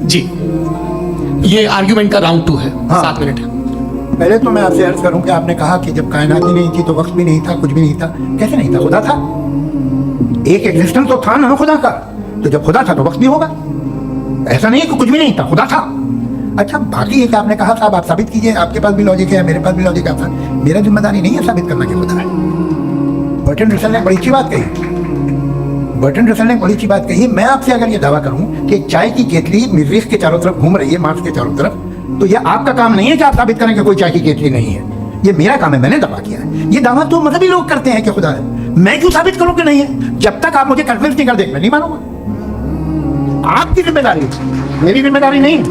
जी, ये आर्ग्यूमेंट का राउंड 2 है। हाँ। 7 मिनट है। पहले तो मैं आपसे अर्ज करूं कि आपने कहा कि जब कायनात ही नहीं थी तो वक्त भी नहीं था, कुछ भी नहीं था। कैसे नहीं था? खुदा था, एक एग्जिस्टेंस तो था ना खुदा का। तो जब खुदा था तो वक्त भी होगा। ऐसा नहीं कि कुछ भी नहीं था, खुदा था। अच्छा, बाकी एक आपने कहा साहब आप साबित कीजिए, आपके पास भी लॉजिक है, मेरे पास भी लॉजिक है। मेरा जिम्मेदारी नहीं है साबित करना कि खुदा है। बर्टन रसल ने बड़ी अच्छी बात कही। बर्टन रसल ने बड़ी अच्छी बात कही। मैं आपसे अगर ये दावा करूं कि चाय की केतली मरीख के चारों तरफ घूम रही है, मार्स के चारों तरफ, तो ये आपका काम नहीं है कि आप साबित करें कि कोई चाय की केतली नहीं है। ये मेरा काम है, मैंने दावा किया है। ये दावा तो मजहबी लोग करते हैं कि खुदा है। मैं क्यों साबित करूं कि नहीं है? जब तक आप मुझे कन्विंस नहीं कर दे, मैं नहीं मानूंगा। आपकी जिम्मेदारी है, मेरी जिम्मेदारी नहीं है।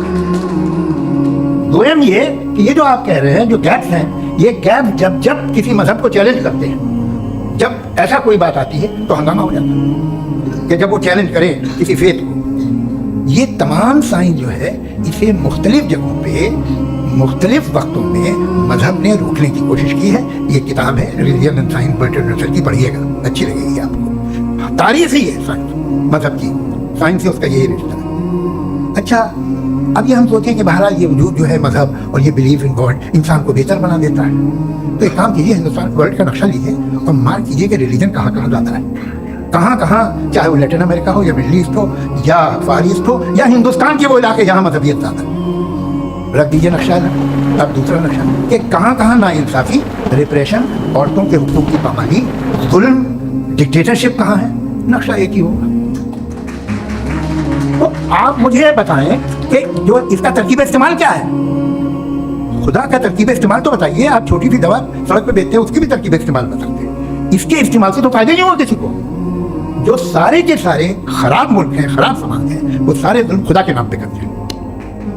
दोयम ये कि ये जो आप कह रहे हैं, जो गैप्स हैं, ये गैप जब जब किसी मजहब को चैलेंज करते हैं, जब ऐसा कोई बात आती है तो हंगामा हो जाता है कि जब वो चैलेंज करे किसी फेथ को। ये तमाम साइंस जो है, इसे मुख्तलिफ जगहों पे मुख्तलिफ वक्तों में मजहब ने रोकने की कोशिश की है। ये किताब है religion and science, Burton Russell की, पढ़िएगा, अच्छी लगेगी आपको। तारीख ही है साइंस, मजहब की साइंस से उसका यही रिश्ता है। अच्छा, अब ये हम सोचें कि बहरहाल ये वजूद जो है मजहब और ये बिलीव इन गॉड इंसान को बेहतर बना देता है, तो एक काम कीजिए, हिंदुस्तान वर्ल्ड का नक्शा लीजिए और मार्क कीजिए कि रिलीजन कहाँ कहाँ जाता है, कहाँ कहाँ, चाहे वो लैटिन अमेरिका हो या मिडल ईस्ट हो या फार ईस्ट हो या हिंदुस्तान के वो इलाके जहाँ मजहबियत ज़्यादा है। रख दीजिए नक्शा ना। अब दूसरा नक्शा कि कहाँ कहाँ नाइंसाफ़ी, रिप्रेशन, औरतों के हुकूक की पामाली, जुल्म, डिक्टेटरशिप कहाँ है। नक्शा एक ही होगा। तो आप मुझे बताएं कि जो इसका तरकीब इस्तेमाल क्या है। खुदा का तरकीब इस्तेमाल तो बताइए। आप छोटी सी दवा सड़क पे बेचते हैं, उसकी भी तरकीब इस्तेमाल बताते हैं। इसके इस्तेमाल से तो फायदे नहीं हुआ किसी को। जो सारे के सारे खराब मुल्क हैं, खराब समाज हैं, वो सारे जुल्म खुदा के नाम पे करते हैं।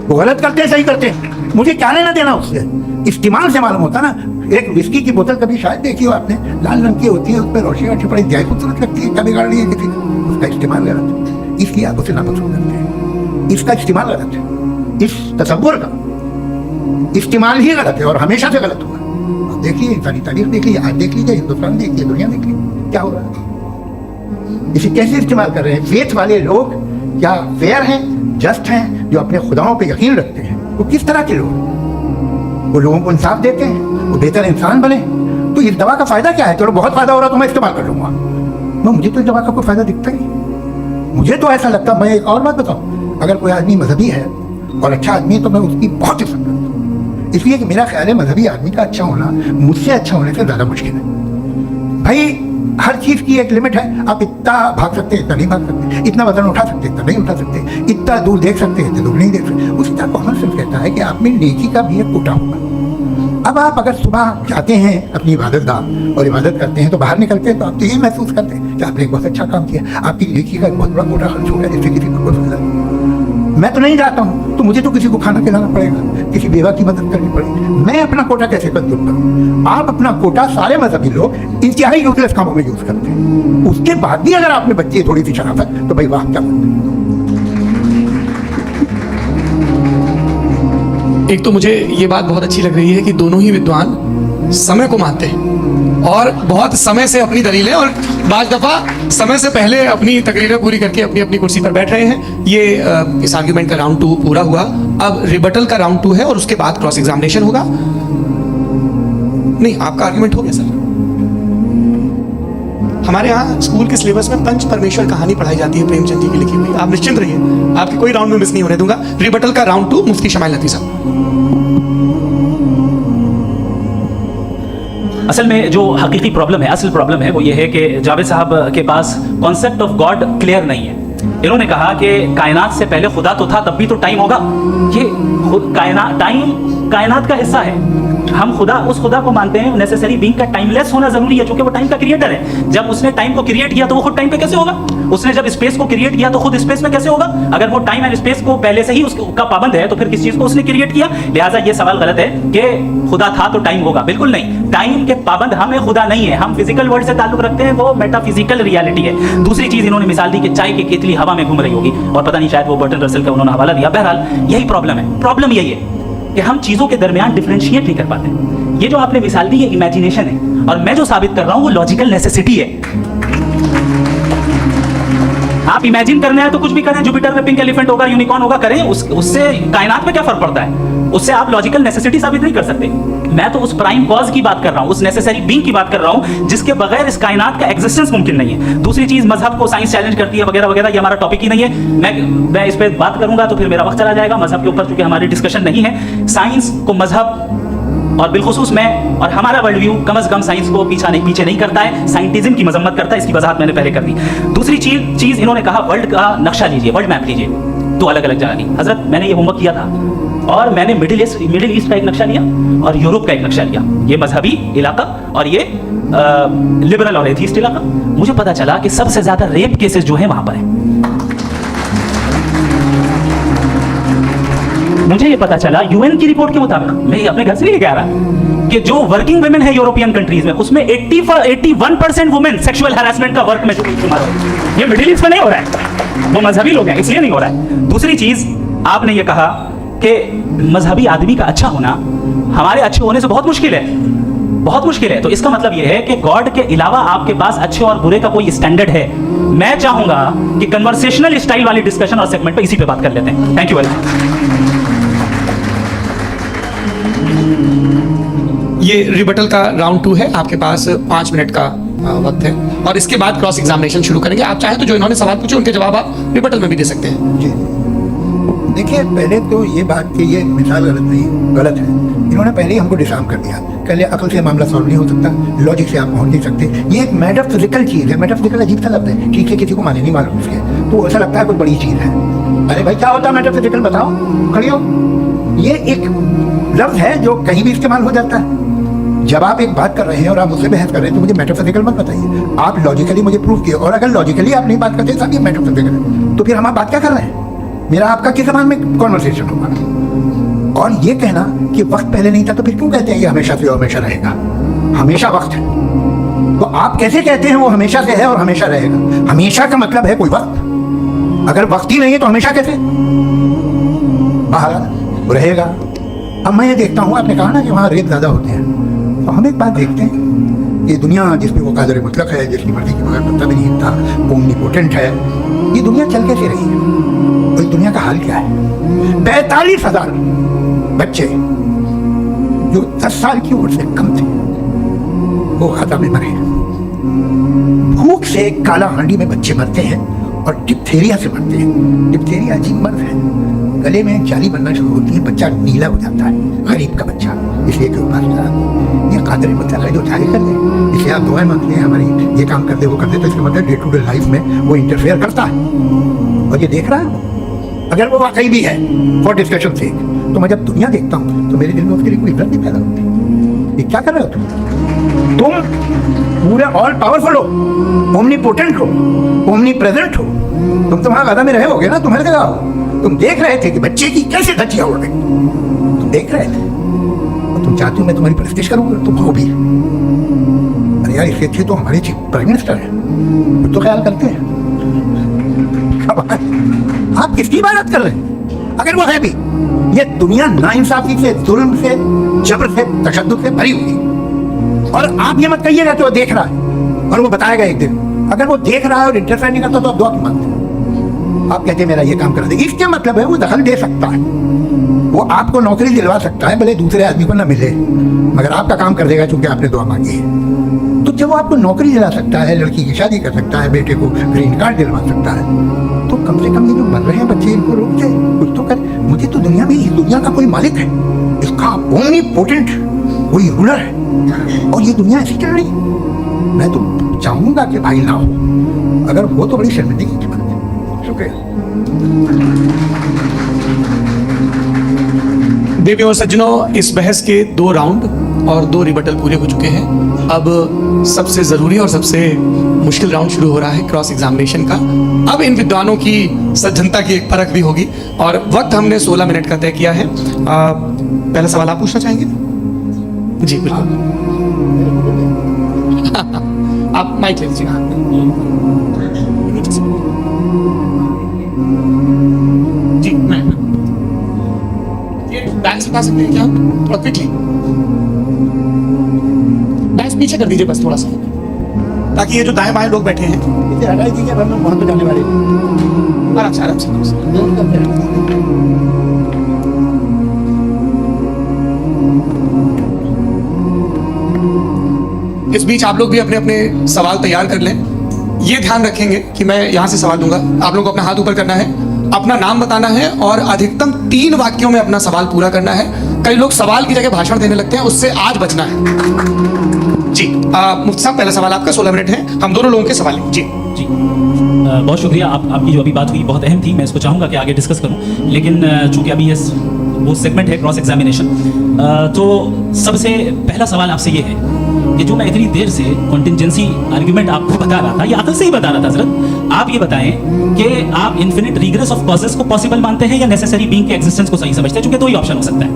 वो गलत करते हैं, सही करते हैं, मुझे क्या लेना देना उससे। इस्तेमाल से मालूम होता ना। एक विस्की की बोतल कभी शायद देखी हो आपने, लाल रंग की होती है, उस पर रोशनी अच्छी पड़ी, इंतहाई खूबसूरत लगती है, क्या बिगाड़ लिया किसी ने? उसका इस्तेमाल गलत है, इसलिए आप उसे नापसंद करते हैं। इसका इस्तेमाल गलत है, इस तसव्वुर का इस्तेमाल ही गलत है और हमेशा से गलत हुआ। देखिए इंसानी तारीख देख लीजिए, आज देख लीजिए, हिंदुस्तान देखिए, दुनिया देख लीजिए, क्या हो रहा है। इसे कैसे इस्तेमाल कर रहे हैं? फेथ वाले लोग क्या फेयर हैं, जस्ट हैं, जो अपने खुदाओं पे यकीन रखते हैं, वो किस तरह के लोग? वो लोगों को इंसाफ देते हैं, वो बेहतर इंसान बने। तो इस दवा का फायदा क्या है? चलो बहुत फायदा हो रहा तो मैं इस्तेमाल कर लूंगा। मुझे तो इस दवा का कोई फायदा दिखता ही नहीं। मुझे तो ऐसा लगता, मैं एक और बात बताऊं, अगर कोई आदमी मजहबी है और अच्छा आदमी है तो मैं उसकी बहुत इज्जत करता हूँ, इसलिए कि मेरा ख्याल है मजहबी आदमी का अच्छा होना मुझसे अच्छा होने से ज्यादा मुश्किल है। भाई हर चीज की एक लिमिट है। आप इतना भाग सकते हैं, इतना नहीं भाग सकते, इतना वजन उठा सकते, इतना नहीं उठा सकते, इतना दूर देख सकते हैं, इतना दूर नहीं देख सकते। उसी तरह कॉमन सेंस कहता है कि आप में नेकी का भी एक कोटा होगा। अब आप अगर सुबह जाते हैं अपनी इबादत गाह और इबादत करते हैं तो बाहर निकलते हैं तो आप तो ये महसूस करते हैं कि आपने एक बहुत अच्छा काम किया, आपकी नेकी का एक बहुत बड़ा कोटा खर्च हो गया, जिससे किसी को कोई फायदा नहीं। मैं तो नहीं जाता हूँ तो मुझे तो किसी को खाना खिलाना पड़ेगा, किसी बेवा की मदद करनी पड़ेगी। मैं अपना कोटा कैसे कंज्यूम करूँ? आप अपना कोटा, सारे मजहबी लोग इंतहाई यूजलेस कामों में यूज करते हैं। उसके बाद भी अगर आप में बच्ची है थोड़ी सी शराफत, तो भाई वाह क्या करते। एक तो मुझे ये बात बहुत अच्छी लग रही है कि दोनों ही विद्वान समय को मानते हैं और बहुत समय से अपनी दलीलें और बाज़ दफ़ा समय से पहले अपनी तकरीरें पूरी करके अपनी अपनी कुर्सी पर बैठ रहे हैं। ये इस आर्ग्यूमेंट का राउंड 2 पूरा हुआ। अब रिबटल का राउंड 2 है और उसके बाद क्रॉस एग्जामिनेशन होगा। नहीं, आपका आर्ग्यूमेंट हो गया सर। हमारे यहाँ स्कूल के सिलेबस में पंच परमेश्वर कहानी पढ़ाई जाती है, प्रेमचंद जी की लिखी हुई। आप निश्चिंत रहिए, आपकी कोई राउंड में मिस नहीं होने दूंगा। रिबटल का राउंड 2 मुफ्ती शमाइल लतीफ़ साहब। असल में जो हकीकी प्रॉब्लम है, असल प्रॉब्लम है वो ये है कि जावेद साहब के पास कॉन्सेप्ट ऑफ गॉड क्लियर नहीं है। इन्होंने कहा कि कायनात से पहले खुदा तो था, तब भी तो टाइम होगा। ये टाइम कायनात का हिस्सा है। हम खुदा, उस खुदा को मानते हैं नेसेसरी बीइंग का टाइमलेस होना जरूरी है, क्योंकि वो टाइम का क्रिएटर है। जब उसने टाइम को क्रिएट किया तो वो खुद टाइम पे कैसे होगा? उसने जब स्पेस को क्रिएट किया तो खुद स्पेस में कैसे होगा? अगर वो टाइम एंड स्पेस को पहले से ही उसका पाबंद है तो फिर किस चीज को उसने क्रिएट किया? लिहाजा ये सवाल गलत है कि खुदा था तो टाइम होगा। बिल्कुल नहीं, टाइम के पाबंद हम है, खुदा नहीं है। हम फिजिकल वर्ल्ड से ताल्लुक रखते हैं, वो मेटाफिजिकल रियलिटी है। दूसरी चीज इन्होंने मिसाल दी कि चाय की केतली हवा में घूम रही होगी, और पता नहीं शायद वो बर्टन रसल का उन्होंने हवाला दिया। बहरहाल यही प्रॉब्लम है। प्रॉब्लम यही है कि हम चीजों के दरमियान डिफरेंशिएट नहीं कर पाते। ये जो आपने मिसाल दी ये इमेजिनेशन है, और मैं जो साबित कर रहा हूं वो लॉजिकल नेसेसिटी है। आप इमेजिन करना है तो कुछ भी करें, जुपिटर में पिंक एलिफेंट होगा, यूनिकॉर्न होगा, करें, उससे कायनात में क्या फर्क पड़ता है? उससे आप लॉजिकल नेसेसिटी साबित नहीं कर सकते। मैं तो उस प्राइम कॉज की बात कर रहा हूं, उस नेसेसरी बीइंग की बात कर रहा हूं जिसके बगैर इस कायनात का एग्जिस्टेंस मुमकिन नहीं है। दूसरी चीज, मजहब को साइंस चैलेंज करती है वगैरह वगैरह, ये हमारा टॉपिक ही नहीं है। मैं इस पे बात करूंगा तो फिर मेरा वक्त चला जाएगा। मजहब के ऊपर चूंकि हमारी डिस्कशन नहीं है, साइंस को मजहब और बिलखुसूस मैं और हमारा वर्ल्ड व्यू कम से कम साइंस को पीछे नहीं करता है, साइंटिज्म की मजम्मत करता है। इसकी वजाहत मैंने पहले कर दी। दूसरी चीज इन्होंने कहा वर्ल्ड का नक्शा लीजिए, वर्ल्ड मैप लीजिए, दो अलग अलग जगह की। हजरत मैंने ये होमवर्क किया था और मैंने मिडिल ईस्ट का एक नक्शा लिया और यूरोप का एक नक्शा लिया, ये मजहबी इलाका और ये लिबरल और एथीस्ट इलाका। मुझे पता चला कि सबसे ज्यादा रेप केसेस जो है वहां पर है। मुझे ये पता चला यूएन की रिपोर्ट के मुताबिक, मैं अपने घर से लेके आ रहा, कि जो वर्किंग वुमेन है यूरोपियन कंट्रीज में, उसमें 81% वुमेन सेक्सुअल हैरेसमेंट का वर्क में शुमार हो। ये मिडिल ईस्ट में नहीं हो रहा है, वो मजहबी लोग हैं इसलिए नहीं हो रहा है। दूसरी चीज, आपने ये कहा कि मजहबी आदमी का अच्छा होना हमारे अच्छे होने से बहुत मुश्किल है, बहुत मुश्किल है। तो इसका मतलब यह है कि गॉड के अलावा आपके पास अच्छे और बुरे का कोई स्टैंडर्ड है। मैं चाहूंगा कि कन्वर्सेशनल स्टाइल वाली डिस्कशन और सेगमेंट पे इसी पे बात कर लेते हैं। Thank you very much. ये रिबटल का राउंड 2 है, आपके पास 5 मिनट का वक्त है और इसके बाद क्रॉस एग्जामिनेशन शुरू करेंगे। आप चाहें तो जो इन्होंने सवाल पूछे उनके जवाब आप रिबटल में भी दे सकते हैं। जी देखिए, पहले तो ये बात कि ये मिसाल गलत है। इन्होंने पहले ही हमको डिसार्म कर दिया। पहले अकल से मामला सॉल्व नहीं हो सकता, लॉजिक से आप पहुंच नहीं सकते। ये एक मेटाफिजिकल चीज़ है। मेटाफिजिकल अजीब सा लफ्ज़ है, ठीक है, किसी को माने नहीं मालूम इसके, तो ऐसा लगता है कोई बड़ी चीज़ है। अरे भाई क्या होता है मेटाफिजिकल, बताओ, खड़ी हो। ये एक लफ्ज़ है जो कहीं भी इस्तेमाल हो जाता है। जब आप एक बात कर रहे हैं और आप मुझसे बहस कर रहे हैं तो मुझे मेटाफिजिकल मत बताइए, आप लॉजिकली मुझे प्रूव किए। और अगर लॉजिकली आप नहीं बात करते साहब ये मेटाफिजिकल है, तो फिर हम आप बात क्या कर रहे हैं? मेरा आपका किस जबान में कॉन्वर्सेशन होगा? और ये कहना कि वक्त पहले नहीं था तो फिर क्यों कहते हैं ये हमेशा से और हमेशा रहेगा? हमेशा वक्त है, तो आप कैसे कहते हैं वो हमेशा से है और हमेशा रहेगा? हमेशा का मतलब है कोई वक्त, अगर वक्त ही नहीं है तो हमेशा कैसे? बाहर रहेगा। अब मैं ये देखता हूँ, आपने कहा ना कि वहाँ रेत ज़्यादा होते हैं, तो हम एक बात देखते हैं, ये दुनिया जिसमें वो कादर मुतलक है, जिसकी मर्जी के बगैर पत्ता भी नहीं हिलता, वो ओमनीपोटेंट है, ये दुनिया चल कैसे रही है? और इस दुनिया का हाल क्या है? 45,000 बच्चे जो 10 साल की उम्र से कम थे वो गाजा में मरे। भूख से काला हांडी में बच्चे मरते हैं और डिप्थेरिया से मरते हैं। डिप्थेरिया अजीब मर्ज है, गले में जाली बनना शुरू होती है, बच्चा नीला हो जाता है, गरीब का बच्चा। इसलिए क्यों पास ये कादर मुतलक है जो चाहे कर दे, इसलिए आप दुआएं मांगते हैं हमारी, ये काम कर दे वो कर दे, तो इसका मतलब डे टू डे लाइफ में वो इंटरफेयर करता है और ये देख रहा है। अगर वो वाकई भी है फॉर डिस्कशन से, तो मैं जब दुनिया देखता हूँ तो मेरे दिल में उसके लिए कोई इज्जत नहीं पैदा होती। ये क्या कर रहे हो तुम पूरे ऑल पावरफुल हो, ओमनीपोटेंट हो, ओमनी प्रेजेंट हो। तुम तो वहां गाजा में रहे होगे ना, तुम्हारी जगह हो। तुम देख रहे थे कि बच्चे की कैसे धज्जियां उड़ गई, तुम देख रहे थे और तुम चाहते हो मैं तुम्हारी प्रस्तिश करूंगा, तुम हो भी। अरे यार, इससे अच्छे तो हमारे चीफ प्राइम मिनिस्टर हैं, कुछ तो ख्याल करते हैं। आप किसकी इबादत कर रहे हैं? अगर वो है भी, ये दुनिया नाइंसाफी से, जुल्म से, जबर से, तशद्दुद से भरी हुई। और आप ये मत कहिएगा कि वो देख रहा है और वो बताएगा एक दिन। अगर वो देख रहा है और इंटरफेयर नहीं करता तो आप दुआ की मांगते हैं। आप कहते हैं मेरा ये काम कर दे, इसके मतलब है वो दखल दे सकता है, वो आपको नौकरी दिलवा सकता है, भले दूसरे आदमी को ना मिले, मगर आपका काम कर देगा क्योंकि आपने दुआ मांगी है। तो जब वो आपको नौकरी दिला सकता है, लड़की की शादी कर सकता है, बेटे को ग्रीन कार्ड दिलवा सकता है, तो कम से कम ये जो मर रहे हैं बच्चे, इनको रोक जाए, कुछ तो कर। मुझे तो दुनिया में, इस दुनिया का कोई मालिक है, इसका ओमनीपोटेंट कोई रूलर है और ये दुनिया ऐसी चल रही है। मैं तो चाहूंगा कि भाई ना हो, अगर हो तो बड़ी शर्मिंदगी की बात है। शुक्रिया। देवियों और सज्जनों, इस बहस के 2 राउंड और 2 रिबटल पूरे हो चुके हैं। अब सबसे जरूरी और सबसे मुश्किल राउंड शुरू हो रहा है, क्रॉस एग्जामिनेशन का। अब इन विद्वानों की सज्जनता की एक परख भी होगी और वक्त हमने 16 मिनट का तय किया है। पहला सवाल आप पूछना चाहेंगे? जी बिल्कुल। आप माइक ले लीजिए। जी मैं डांस बता सकते हैं क्या? थोड़ा क्विकली डांस पीछे कर दीजिए बस थोड़ा सा। ताकि ये जो दाएं बाएं लोग बैठे हैं इसे हटाई दीजिए, अब हम लोग वहां पे जाने वाले हैं। आराम से आराम से आराम से। इस बीच आप लोग भी अपने अपने सवाल तैयार कर लें। ये ध्यान रखेंगे कि मैं यहाँ से सवाल दूंगा, आप लोगों को अपना हाथ ऊपर करना है, अपना नाम बताना है और अधिकतम 3 वाक्यों में अपना सवाल पूरा करना है। कई लोग सवाल की जगह भाषण देने लगते हैं, उससे आज बचना है। जी मुफ्ती साहब, पहला सवाल आपका, 16 मिनट है, हम दोनों लोगों के सवाल हैं। जी जी बहुत शुक्रिया। आपकी जो अभी बात हुई बहुत अहम थी, मैं इसको चाहूँगा कि आगे डिस्कस करूँ, लेकिन चूंकि अभी ये वो सेगमेंट है क्रॉस एग्जामिनेशन, तो सबसे पहला सवाल आपसे ये है कि जो मैं इतनी देर से कॉन्टिंजेंसी आर्ग्यूमेंट आपको बता रहा था, ये अकल से ही बता रहा था हजरत, आप ये बताएं कि आप इन्फिनिट रिग्रेस ऑफ कॉजेस को पॉसिबल मानते हैं या नेसेसरी बीइंग के एग्जिस्टेंस को सही समझते हैं? क्योंकि 2 ही ऑप्शन हो सकता है,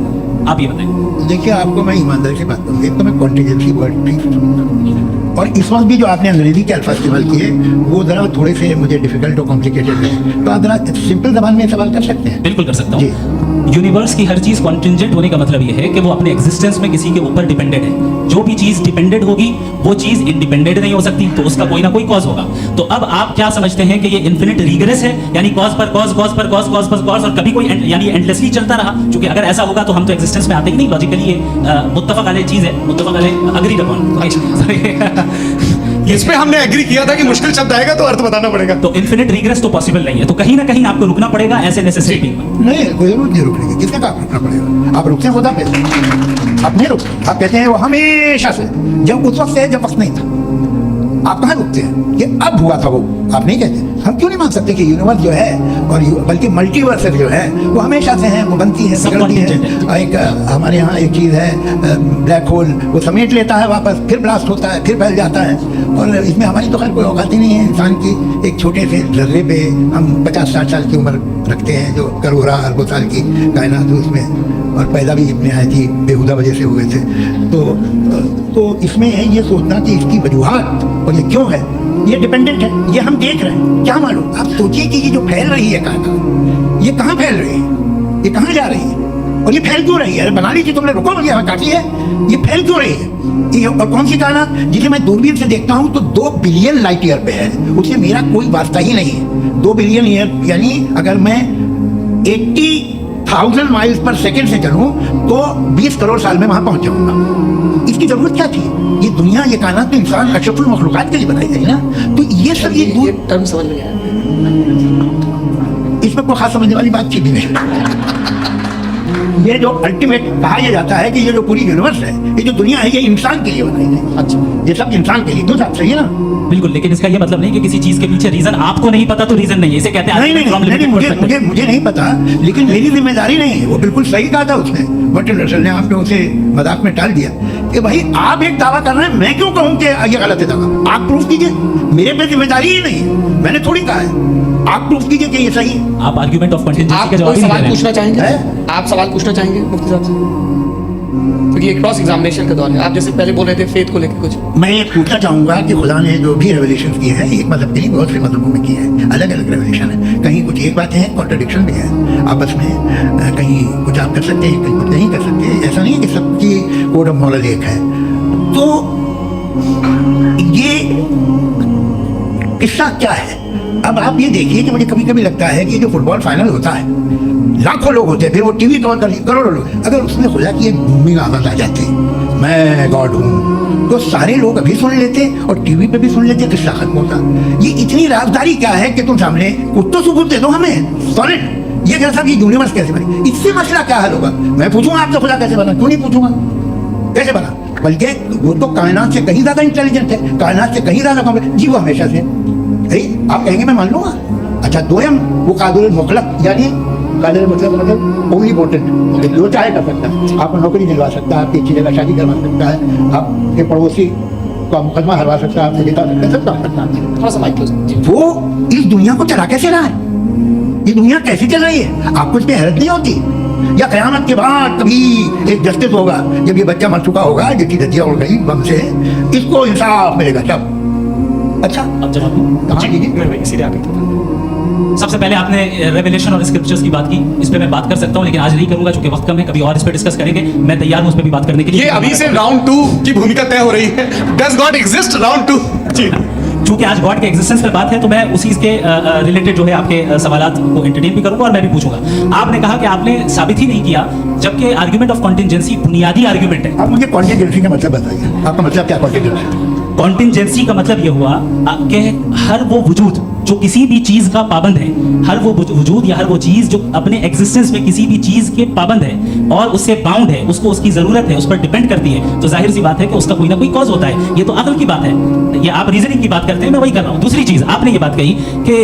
आप ये बताएं। देखिए, आपको मैं ईमानदारी से बात करूँ, एक तो मैं कॉन्टिजेंसी वर्ड नहीं समझता, और इस वक्त भी जो आपने अंग्रेजी के अल्फाज इस्तेमाल किए वो जरा थोड़े से मुझे डिफिकल्ट और कॉम्प्लिकेटेड है, तो आप जरा सिंपल जबान में सवाल कर सकते हैं। बिल्कुल कर सकता जी। हूँ। यूनिवर्स की हर चीज कॉन्टिंजेंट होने का मतलब ये है कि वो अपने एग्जिस्टेंस में किसी के ऊपर डिपेंडेंट है। जो भी चीज डिपेंडेंट होगी वो चीज इंडिपेंडेंट नहीं हो सकती, तो उसका कोई ना कोई कॉज होगा। तो अब आप क्या समझते हैं कि ये इन्फिनिट रिग्रेस है, यानी कॉज पर कॉज, कॉज पर कॉज, कॉज पर कॉज, और कभी कोई यानी एंडलेसली चलता रहा? क्योंकि अगर ऐसा होगा तो हम तो एग्जिस्टेंस में आते ही नहीं। लॉजिकली ये मुत्तफक अलैह चीज है, मुत्तफक अलैह अग्री अपॉन। इस पे हमने एग्री किया था कि मुश्किल शब्द आएगा तो अर्थ बताना पड़ेगा। तो इन्फिनिट रिग्रेस तो पॉसिबल नहीं है, तो कहीं ना कहीं आपको रुकना पड़ेगा ऐसे नेसेसरी बीइंग में। नहीं, कोई जरूरत नहीं रुकने की, किसने कहा रुकना पड़ेगा? आप रुकते हैं खुदा पे, आप नहीं रुकते। आप कहते हैं वो हमेशा से, जब उस वक्त से जब वक्त नहीं था। आप कहाँ रुकते हैं? ये अब हुआ था वो, आप नहीं कहते। हम क्यों नहीं मान सकते कि यूनिवर्स जो है और बल्कि मल्टीवर्स जो है वो हमेशा से है, वो बनती है, बिगड़ती है। एक हमारे यहाँ एक चीज़ है, ब्लैक होल, वो समेट लेता है वापस, फिर ब्लास्ट होता है, फिर फैल जाता है, और इसमें हमारी तो खैर कोई औकात ही नहीं है। इंसान की एक छोटे से जर्रे पे हम 50-60 साल की उम्र रखते हैं, जो करोड़ों अरबों साल की कायनात उसमें, और पैदा भी इतने आए थी बेहुदा वजह से हुए थे। तो इसमें है ये सोचना कि इसकी वजूहात और ये क्यों है, ये डिपेंडेंट है, ये हम देख रहे हैं, क्या मालूम। आप सोचिए कि ये जो फैल रही है कायनात, ये कहाँ फैल रही है, ये कहाँ जा रही है, और ये फैल क्यों रही है? अरे बना लीजिए, तुमने रुको, मुझे काफी है। ये फैल क्यों रही है? ये और कौन सी कायनात जिसे मैं दूरबीन से देखता हूँ तो 2 बिलियन लाइट ईयर पे है, उससे मेरा कोई वास्ता ही नहीं है। 2 बिलियन ईयर यानी अगर मैं 80,000 माइल्स पर सेकंड से चलूं तो 20 करोड़ साल में वहां पहुंच जाऊंगा। इसकी जरूरत क्या थी? ये दुनिया, ये कायनात में इंसान अशरफुल मखलूकात के लिए बनाई गई ना, तो ये सब ये दूर टर्म समझ में आया। इसमें कोई खास समझने वाली बात भी नहीं। ये जो अल्टीमेट कहा यह जाता है कि ये जो पूरी यूनिवर्स है, ये जो दुनिया है, ये इंसान के लिए बनाई गई। अच्छा, ये सब इंसान के लिए, तो साथ सही है ना? बिल्कुल, लेकिन इसका ये मतलब नहीं कि किसी चीज के पीछे रीजन आपको नहीं पता तो रीजन नहीं है, इसे कहते हैं नहीं, मुझे नहीं पता, लेकिन मेरी जिम्मेदारी नहीं है। वो बिल्कुल सही कहा था उसने, बर्टन रसल ने, आपने उसे मजाक में टाल दिया कि भाई आप एक दावा कर रहे हैं, मैं क्यों कहूं कि ये गलत है दावा? आप प्रूफ कीजिए, मेरे पे जिम्मेदारी ही नहीं है, मैंने थोड़ी कहा है। आप प्रूफ कीजिए कि ये सही है। आप आर्गुमेंट ऑफ कॉन्टिजेंसी आप का जवाब कोई ही नहीं सवाल दे रहे पूछना चाहेंगे? हैं? आप सवाल पूछना चाहेंगे मुफ्ती साहब से? क्योंकि ये क्रॉस एग्जामिनेशन का दौर है। आप जैसे पहले बोल रहे थे फेथ को लेकर कुछ। मैं ये पूछना चाहूंगा कि खुदा ने जो भी रेवलेशन किए हैं, एक मतलब के नहीं, बहुत से मजहबों में किए हैं, अलग अलग रेवलेशन है। कहीं कुछ एक बातें हैं, कॉन्ट्रडिक्शन भी है आपस में, कहीं कुछ आप कर सकते हैं, कहीं कुछ नहीं कर सकते। ऐसा नहीं है कि सबकी कोड ऑफ मॉरल एक है। तो ये किस्सा क्या है? अब आप ये देखिए कि मुझे कभी कभी लगता है कि जो फुटबॉल फाइनल होता है, लाखों लोग होते हैं, फिर वो टीवी कवर कर करोड़ों लोग, अगर उसमें खुदा की एक बूमिंग आवाज आ जाती, मैं गॉड हूँ, तो सारे लोग अभी सुन लेते और टीवी पे भी सुन लेते, किस्सा खत्म होता। ये इतनी राजदारी क्या है कि तुम सामने कुछ तो सबूत दे दो हमें सॉलिड। ये साहब, ये यूनिवर्स कैसे बनी, इससे मसला क्या हल होगा? मैं पूछूंगा आपसे खुदा कैसे बना? क्यों नहीं पूछूंगा कैसे बना? बल्कि वो तो कायनात से कहीं ज्यादा इंटेलिजेंट है, कायनात से कहीं ज्यादा कॉम्प्लेक्स। जी वो हमेशा से आप कहेंगे मैं मान लूंगा। अच्छा, दोयम वो कादिर मुतलक, यानी कादिर मतलब ओनली इम्पोर्टेंट, जो चाहे कर सकता है। आपको नौकरी दिलवा सकता है, आपकी अच्छी जगह शादी करवा सकता है, आपके पड़ोसी का मुकदमा हरवा सकता है, आपसे जिता सकता है, सब काम करता है। थोड़ा सा माइक क्लोज। वो इस दुनिया को चला कैसे रहा है? ये दुनिया कैसे चल रही है? आपको इस पर हैरत नहीं होती? या कयामत के बाद कभी एक जस्टिस होगा, जब ये बच्चा मर चुका होगा, जिसकी धज्जियां उड़ गई बम से, इसको इंसाफ मिलेगा तब। अच्छा, अब जवाब जी, मैं सीधे आगे सबसे पहले आपने रेवलेशन और स्क्रिप्चर्स की बात की, इस पे मैं बात कर सकता हूं, लेकिन आज नहीं करूंगा क्योंकि वक्त कम है। कभी और इस पे डिस्कस करेंगे, मैं तैयार हूं उस पे भी बात करने के लिए। ये अभी से राउंड 2 की भूमिका तय हो रही है। Does God exist? राउंड 2। जी। चूंकि आज गॉड के एग्जिस्टेंस पे बात है तो मैं उसी के रिलेटेड जो है आपके सवालात को एंटरटेन भी करूंगा और मैं भी पूछूंगा। आपने कहा कि आपने साबित ही नहीं किया, जबकि आर्गुमेंट ऑफ कॉन्टिंजेंसी बुनियादी आर्गुमेंट है। आप मुझे कॉन्टिजेंसी का मतलब बताइए, आपका मतलब क्या कॉन्टिजेंसी? कॉन्टिंजेंसी का मतलब ये हुआ कि हर वो वजूद जो किसी भी चीज का पाबंद है, हर वो वजूद या हर वो चीज जो अपने एग्जिस्टेंस में किसी भी चीज के पाबंद है और उससे बाउंड है, उसको उसकी जरूरत है, उस पर डिपेंड करती है, तो जाहिर सी बात है कि उसका कोई ना कोई कॉज होता है। ये तो अकल की बात है, ये आप रीजनिंग की बात करते हैं, मैं वही कर रहा हूँ। दूसरी चीज आपने ये बात कही कि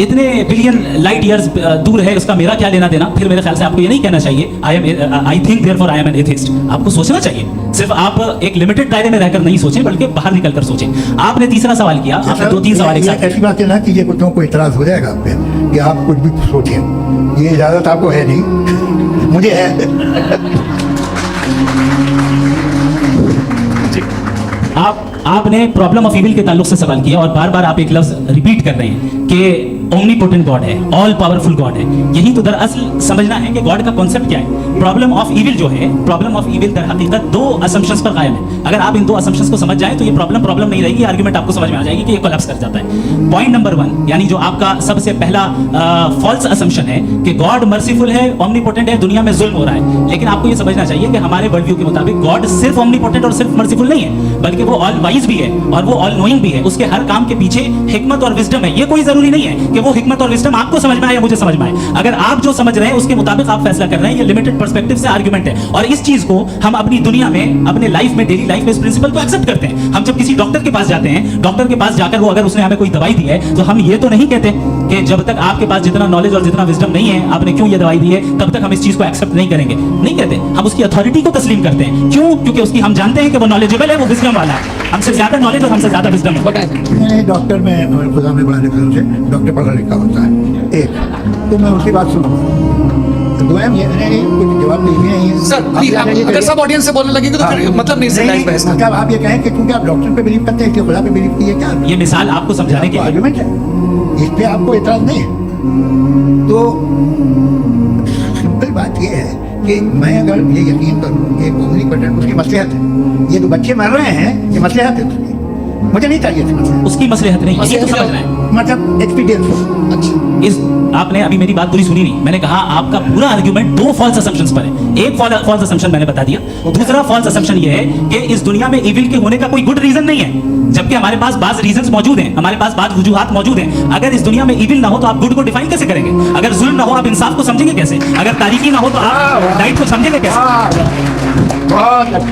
इतने बिलियन लाइट ईयर्स दूर है, उसका मेरा क्या लेना देना। फिर मेरे ख्याल से आपको ये नहीं कहना चाहिए I think therefore I am an atheist. आपको सोचना चाहिए, सिर्फ आप एक लिमिटेड दायरे में रहकर नहीं सोचें बल्कि बाहर निकलकर सोचें। आपने तीसरा सवाल किया, आपने 2-3 सवाल एक साथ। ऐसी बात है ना कि ये कुछ को इतराज हो जाएगा आप पे कि आप कुछ भी सोचें, ये इजाजत आपको है नहीं, मुझे है। आपने प्रॉब्लम ऑफ इविल के ताल्लुक से सवाल किया और बार बार आप एक लफ्ज रिपीट कर रहे हैं कि ओमनीपोटेंट गॉड है, ऑल पावरफुल गॉड है। यही तो दरअसल समझना है कि गॉड का कॉन्सेप्ट क्या है। प्रॉब्लम ऑफ इविल जो है, प्रॉब्लम ऑफ इविल दर हकीकत 2 असम्पशंस पर कायम है। अगर आप इन 2 असम्पशंस को समझ जाएं तो ये प्रॉब्लम नहीं रहेगी, आर्गुमेंट आपको समझ में आ जाएगी कि ये कोलैप्स कर जाता है। पॉइंट नंबर 1 यानी जो आपका सबसे पहला फॉल्स असम्पशन है कि गॉड मर्सीफुल है, ओमनीपोटेंट है, दुनिया में जुल्म हो रहा है। लेकिन आपको ये समझना चाहिए कि हमारे वर्ल्ड व्यू के मुताबिक गॉड सिर्फ ओमनीपोटेंट और सिर्फ मर्सीफुल नहीं है, बल्कि वो ऑल वाइज भी है और वो ऑल नोइंग भी है। उसके हर काम के पीछे हिकमत और विजडम है। ये कोई जरूरी नहीं है कि वो हिकमत और विजडम आपको समझ में आए या मुझे समझ में आए। अगर आप जो समझ रहे हैं उसके मुताबिक आप फैसला कर रहे हैं, ये लिमिटेड पर्सपेक्टिव से आर्गुमेंट है। और इस चीज को हम अपनी दुनिया में, अपने लाइफ में, डेली लाइफ में इस प्रिंसिपल को एक्सेप्ट करते हैं। हम जब किसी डॉक्टर के पास जाते हैं, डॉक्टर के पास जाकर वो अगर उसने हमें कोई दवाई दी है तो हम ये तो नहीं कहते कि जब तक आपके पास जितना नॉलेज और जितना विजडम नहीं है, आपने क्यों ये दवाई दी है, तब तक हम इस चीज को एक्सेप्ट नहीं करेंगे। नहीं कहते, हम उसकी अथॉरिटी को तस्लीम करते हैं। क्यों? क्योंकि उसकी हम जानते हैं कि वो नॉलेजेबल है, वो विजडम वाला है, हमसे ज्यादा नॉलेज और हमसे ज्यादा विजडम है। मैंने डॉक्टर में खुदा में बड़ा निकल से डॉक्टर पढ़ा लिखा होता है एक, तो मैं उसकी बात सुनूंगा। दुआएं ये नहीं, कुछ जवाब नहीं है सर प्लीज, अगर सब ऑडियंस से बोलने लगेंगे तो फिर मतलब नहीं सर बहस का। मतलब आप ये कहें कि क्योंकि आप डॉक्टर पे बिलीव करते हैं इसलिए खुदा पे बिलीव किए, क्या ये मिसाल आपको समझाने के लिए आर्गुमेंट है, इस पे आपको एतराज नहीं है। तो सिंपल बात ये है कि मैं अगर ये यकीन करूँ कि ओमनीपोटेंट उसकी मसलिहत है, ये जो बच्चे मर रहे हैं ये मसलिहत है उसकी, मुझे नहीं चाहिए उसकी मसलिहत नहीं, ये तो समझना है, मतलब एक्सपीरियंस। अच्छा, इस आपने अभी मेरी बात पूरी सुनी नहीं। मैंने कहा आपका पूरा आर्गुमेंट 2 फॉल्स असम्पशंस पर है। एक फॉल्स असम्पशन मैंने बता दिया, दूसरा फॉल्स असम्पशन ये है कि इस दुनिया में इविल के होने का कोई गुड रीजन नहीं है, जबकि हमारे पास बाज रीजंस मौजूद हैं, हमारे पास बाज वजूहात मौजूद हैं। अगर इस दुनिया में इविल ना हो तो आप गुड को डिफाइन कैसे करेंगे? अगर जुल्म ना हो आप इंसाफ को समझेंगे कैसे? अगर तारीकी ना हो तो आप राइट को समझेंगे कैसे?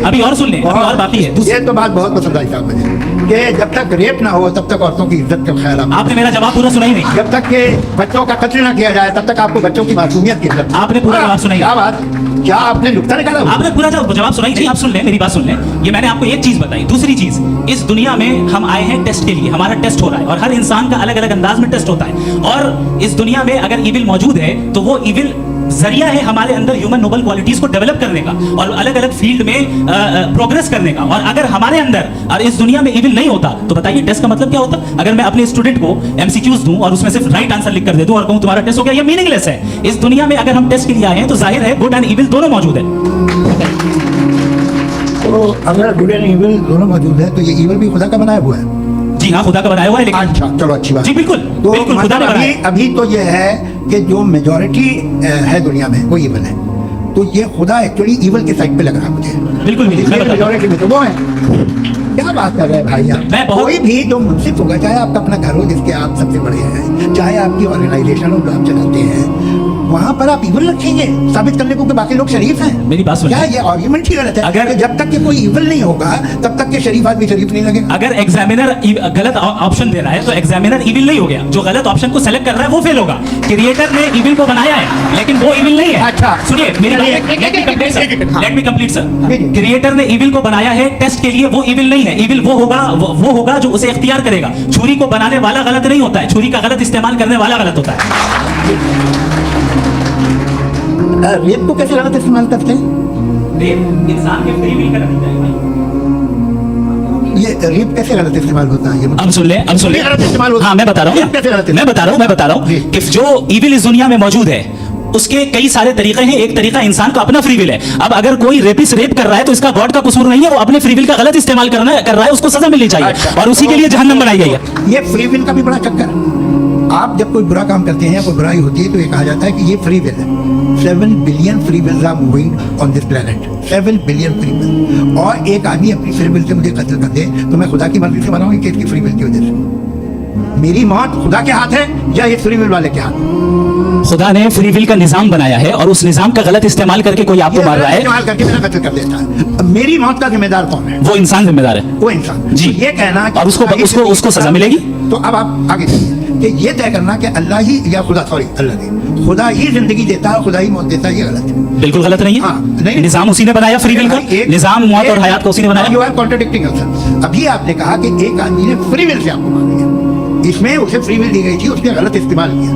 अभी और सुन लें, अभी और बाकी है। ये तो बात बहुत पसंद आई साहब मुझे कि जब तक रेप ना हो तब तक औरतों की इज्जत का ख्याल आप, आपने मेरा जवाब पूरा सुना ही नहीं। जब तक के बच्चों का कत्ल ना किया जाए तब तक आपको बच्चों की मासूमियत की इज्जत। आपने पूरा जवाब सुना ही क्या बात, क्या आपने नुक्ता निकाला? आपने पूरा जवाब सुना ही नहीं। आप सुन लें, मेरी बात सुन लें। ये मैंने आपको एक चीज बताई। दूसरी चीज, इस दुनिया में हम आए हैं टेस्ट के लिए, हमारा टेस्ट हो रहा है और हर इंसान का अलग अलग अंदाज में टेस्ट होता है। और इस दुनिया में अगर इविल मौजूद है तो वो इविल जरिया है हमारे अंदर ह्यूमन नोबल क्वालिटीज को डेवलप करने का और अलग अलग फील्ड में प्रोग्रेस करने का। और अगर हमारे अंदर और इस दुनिया में इविल नहीं होता तो बताइए टेस्ट का मतलब क्या होता? अगर मैं अपने स्टूडेंट को एमसीक्यूज दूं और उसमें सिर्फ राइट आंसर लिख कर दे दूं और कहूं तुम्हारा टेस्ट हो गया, ये मीनिंगलेस है। इस दुनिया में अगर हम टेस्ट के लिए आए हैं तो जाहिर है गुड एंड इविल दोनों मौजूद है। तो अगर गुड एंड इविल दोनों मौजूद है तो ये इविल भी खुदा का बनाया हुआ है। जी हाँ, खुदा का बनाया हुआ है। लेकिन अच्छा, चलो अच्छी बात। जी बिल्कुल, तो बिल्कुल खुदा ने मतलब बनाया। अभी तो ये है कि जो मेजॉरिटी है दुनिया में वो इविल है, तो ये खुदा एक्चुअली इविल के साइड पे लग रहा है मुझे। बिल्कुल मैं बताता हूं। मेजॉरिटी में तो वो है। क्या बात कर रहे हैं भाई आप? मैं बहुत- कोई भी जो मुंसिफ होगा, चाहे आपका अपना घर हो जिसके आप सबसे बड़े हैं, चाहे आपकी ऑर्गेनाइजेशन हो जो आप चलाते हैं, वहां पर आप इविल रखेंगे साबित करने को कि बाकी लोग शरीफ हैं। मेरी बात सुनिए। क्या ये आर्गुमेंट ही गलत है? अगर- कि जब तक कि कोई इविल नहीं होगा तब तक के शरीफ आदमी शरीफ नहीं लगेगा। अगर एग्जामिनर गलत ऑप्शन दे रहा है तो एग्जामिनर इविल नहीं हो गया। जो गलत ऑप्शन को सेलेक्ट कर रहा है वो फेल होगा। क्रिएटर ने इविल को बनाया है लेकिन वो इविल नहीं है। अच्छा। सुनिए मेरी बात, let me complete sir. Creator ने इविल को बनाया है टेस्ट के लिए, वो इविल नहीं है। इविल वो होगा जो उसे इख्तियार करेगा। छुरी को बनाने वाला गलत नहीं होता है, छुरी का गलत इस्तेमाल करने वाला गलत होता है। रेप को कैसे गलत इस्तेमाल करते हैं? रेप इंसान के फ्री विल का नतीजा है भाई। ये रेप कैसे गलत इस्तेमाल होता है? अब सुन ले, अब सुन ले। गलत इस्तेमाल होता है। हाँ मैं बता रहा रेप कैसे गलत हूँ, मैं बता रहा हूँ जी। कि जो इविल इस दुनिया में मौजूद है उसके कई सारे तरीके हैं। एक तरीका इंसान का अपना फ्री विल है। अब अगर कोई रेपिस्ट रेप कर रहा है तो इसका गॉड का कसूर नहीं है, वो अपने फ्री विल का गलत इस्तेमाल कर रहा है, उसको सजा मिलनी चाहिए और उसी के लिए जहन्नम बनाई गई है। ये फ्री विल का भी बड़ा चक्कर है। आप जब कोई बुरा काम करते हैं, कोई बुराई होती है, तो ये कहा जाता है कि ये फ्री विल है। 7 billion free wills are moving on this planet. 7 billion free will. और एक आदमी अपनी फ्री विल से मुझे कत्ल कर दे तो मैं खुदा की मर्जी से मनाऊंगी कि इसकी फ्री विल की वजह से। मेरी मौत खुदा के हाथ है या ये फ्री विल वाले के हाथ? खुदा ने फ्री विल का निजाम बनाया है और उस निजाम का गलत इस्तेमाल करके कोई आपको मार रहा है, इस्तेमाल करके मेरा कत्ल कर देता है। अब मेरी मौत का जिम्मेदार कौन है? वो इंसान जिम्मेदार है। वो इंसान। जी। तो ये कहना कि और उसको सजा मिलेगी। तो अब आप आगे चलिए कि ये तय करना कि अल्लाह ही या अल्लाह ने खुदा ही जिंदगी देता है, खुदा ही मौत देता है, ये गलत है। बिल्कुल गलत नहीं है। हाँ, नहीं। निजाम उसी ने बनाया फ्री विल का। निजाम मौत और हयात को उसी ने बनाया। You are contradicting yourself. अभी आपने कहा कि एक आदमी ने फ्री विल से आपको मार दिया, इसमें उसे फ्री विल दी गई थी, उसने गलत इस्तेमाल किया।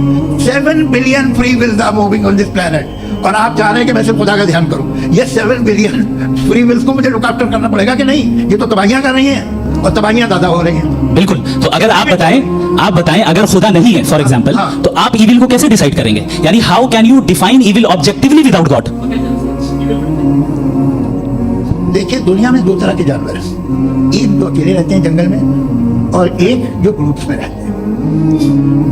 7 billion free wills are moving on this planet और आप चाह रहे हैं कि मैं सिर्फ खुदा का ध्यान करूं। ये 7 बिलियन फ्री विल्स को मुझे लुक आफ्टर करना पड़ेगा कि नहीं? ये तो तबाहियां कर रही हैं और तबाहियां ज्यादा हो रही हैं। बिल्कुल। तो अगर आप बताएं अगर खुदा नहीं है फॉर एग्जांपल, हाँ। तो आप ईविल को कैसे डिसाइड करेंगे? यानी how can you define evil objectively without God? देखिए, दुनिया में 2 तरह के जानवर हैं। एक तो अकेले रहते हैं जंगल में और एक जो ग्रुप्स में रहते हैं।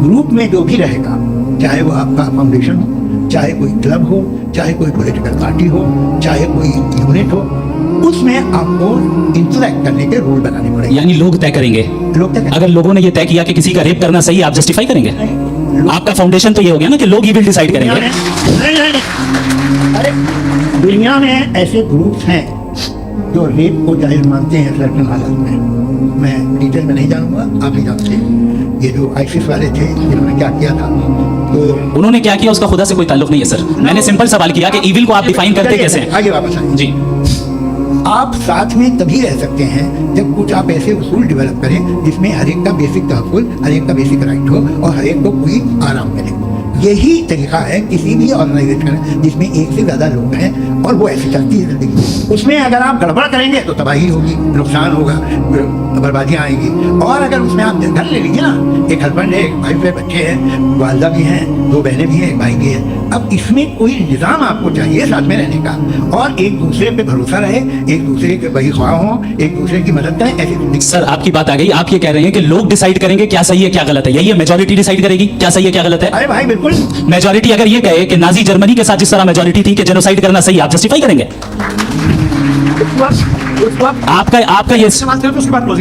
ग्रुप में जो भी रहेगा, चाहे वो आपका फाउंडेशन हो, चाहे कोई क्लब हो, चाहे कोई पॉलिटिकल पार्टी हो, चाहे कोई यूनिट हो, उसमें आपको इंटरैक्ट करने के रूल बनाने पड़ेंगे। यानी लोग तय करेंगे। लोग तय करेंगे। अगर लोगों ने ये तय किया कि किसी का रेप करना सही है, आप जस्टिफाई करेंगे? आपका फाउंडेशन तो ये हो गया ना कि लोग ईविल डिसाइड करेंगे। नहीं। अरे दुनिया में ऐसे ग्रुप्स हैं जो रेप को जायज मानते हैं सर्टेन हालत में। मैं डिटेल में नहीं जानूंगा, आप नहीं जानते। ये जो आईसिस वाले थे जिन्होंने क्या किया था, तो उन्होंने क्या किया उसका खुदा से कोई ताल्लुक नहीं है सर। मैंने सिंपल सवाल किया कि ईविल को आप डिफाइन करते कैसे हैं? आगे वापस आइए। जी। आप साथ में तभी रह सकते हैं जब कुछ आप ऐसे उसूल डेवलप करें जिसमें हर एक का बेसिक तहफ़्फ़ुज़, हर एक का बेसिक राइट हो और हर एक को कोई आराम मिले। यही तरीका है किसी भी ऑर्गेनाइजेशन जिसमें एक से ज़्यादा लोग हैं और वो ऐसी चलती है जिंदगी। उसमें अगर आप गड़बड़ करेंगे तो तबाही होगी, नुकसान होगा, बर्बादियाँ आएंगी। और अगर उसमें आप घर ले लीजिए ना, एक हस्बैंड है, एक वाइफ है, बच्चे हैं, वालदा भी हैं, 2 बहनें भी हैं, एक भाई भी है। अब इसमें कोई निज़ाम आपको चाहिए साथ में रहने का और एक दूसरे पे भरोसा रहे, एक दूसरे के बही ख्वाह हों, एक दूसरे की मदद करें, ऐसी जिंदगी। सर आपकी बात आ गई। आप ये कह रहे हैं कि लोग डिसाइड करेंगे क्या सही है क्या गलत है, यही है? मेजॉरिटी डिसाइड करेगी क्या सही है क्या गलत है? अरे भाई बिल्कुल। मेजॉरिटी अगर ये कहे कि नाजी जर्मनी के साथ जिस तरह मेजॉरिटी थी कि जेनोसाइड करना सही, आप जस्टिफाई करेंगे? उस वक्त आपका ये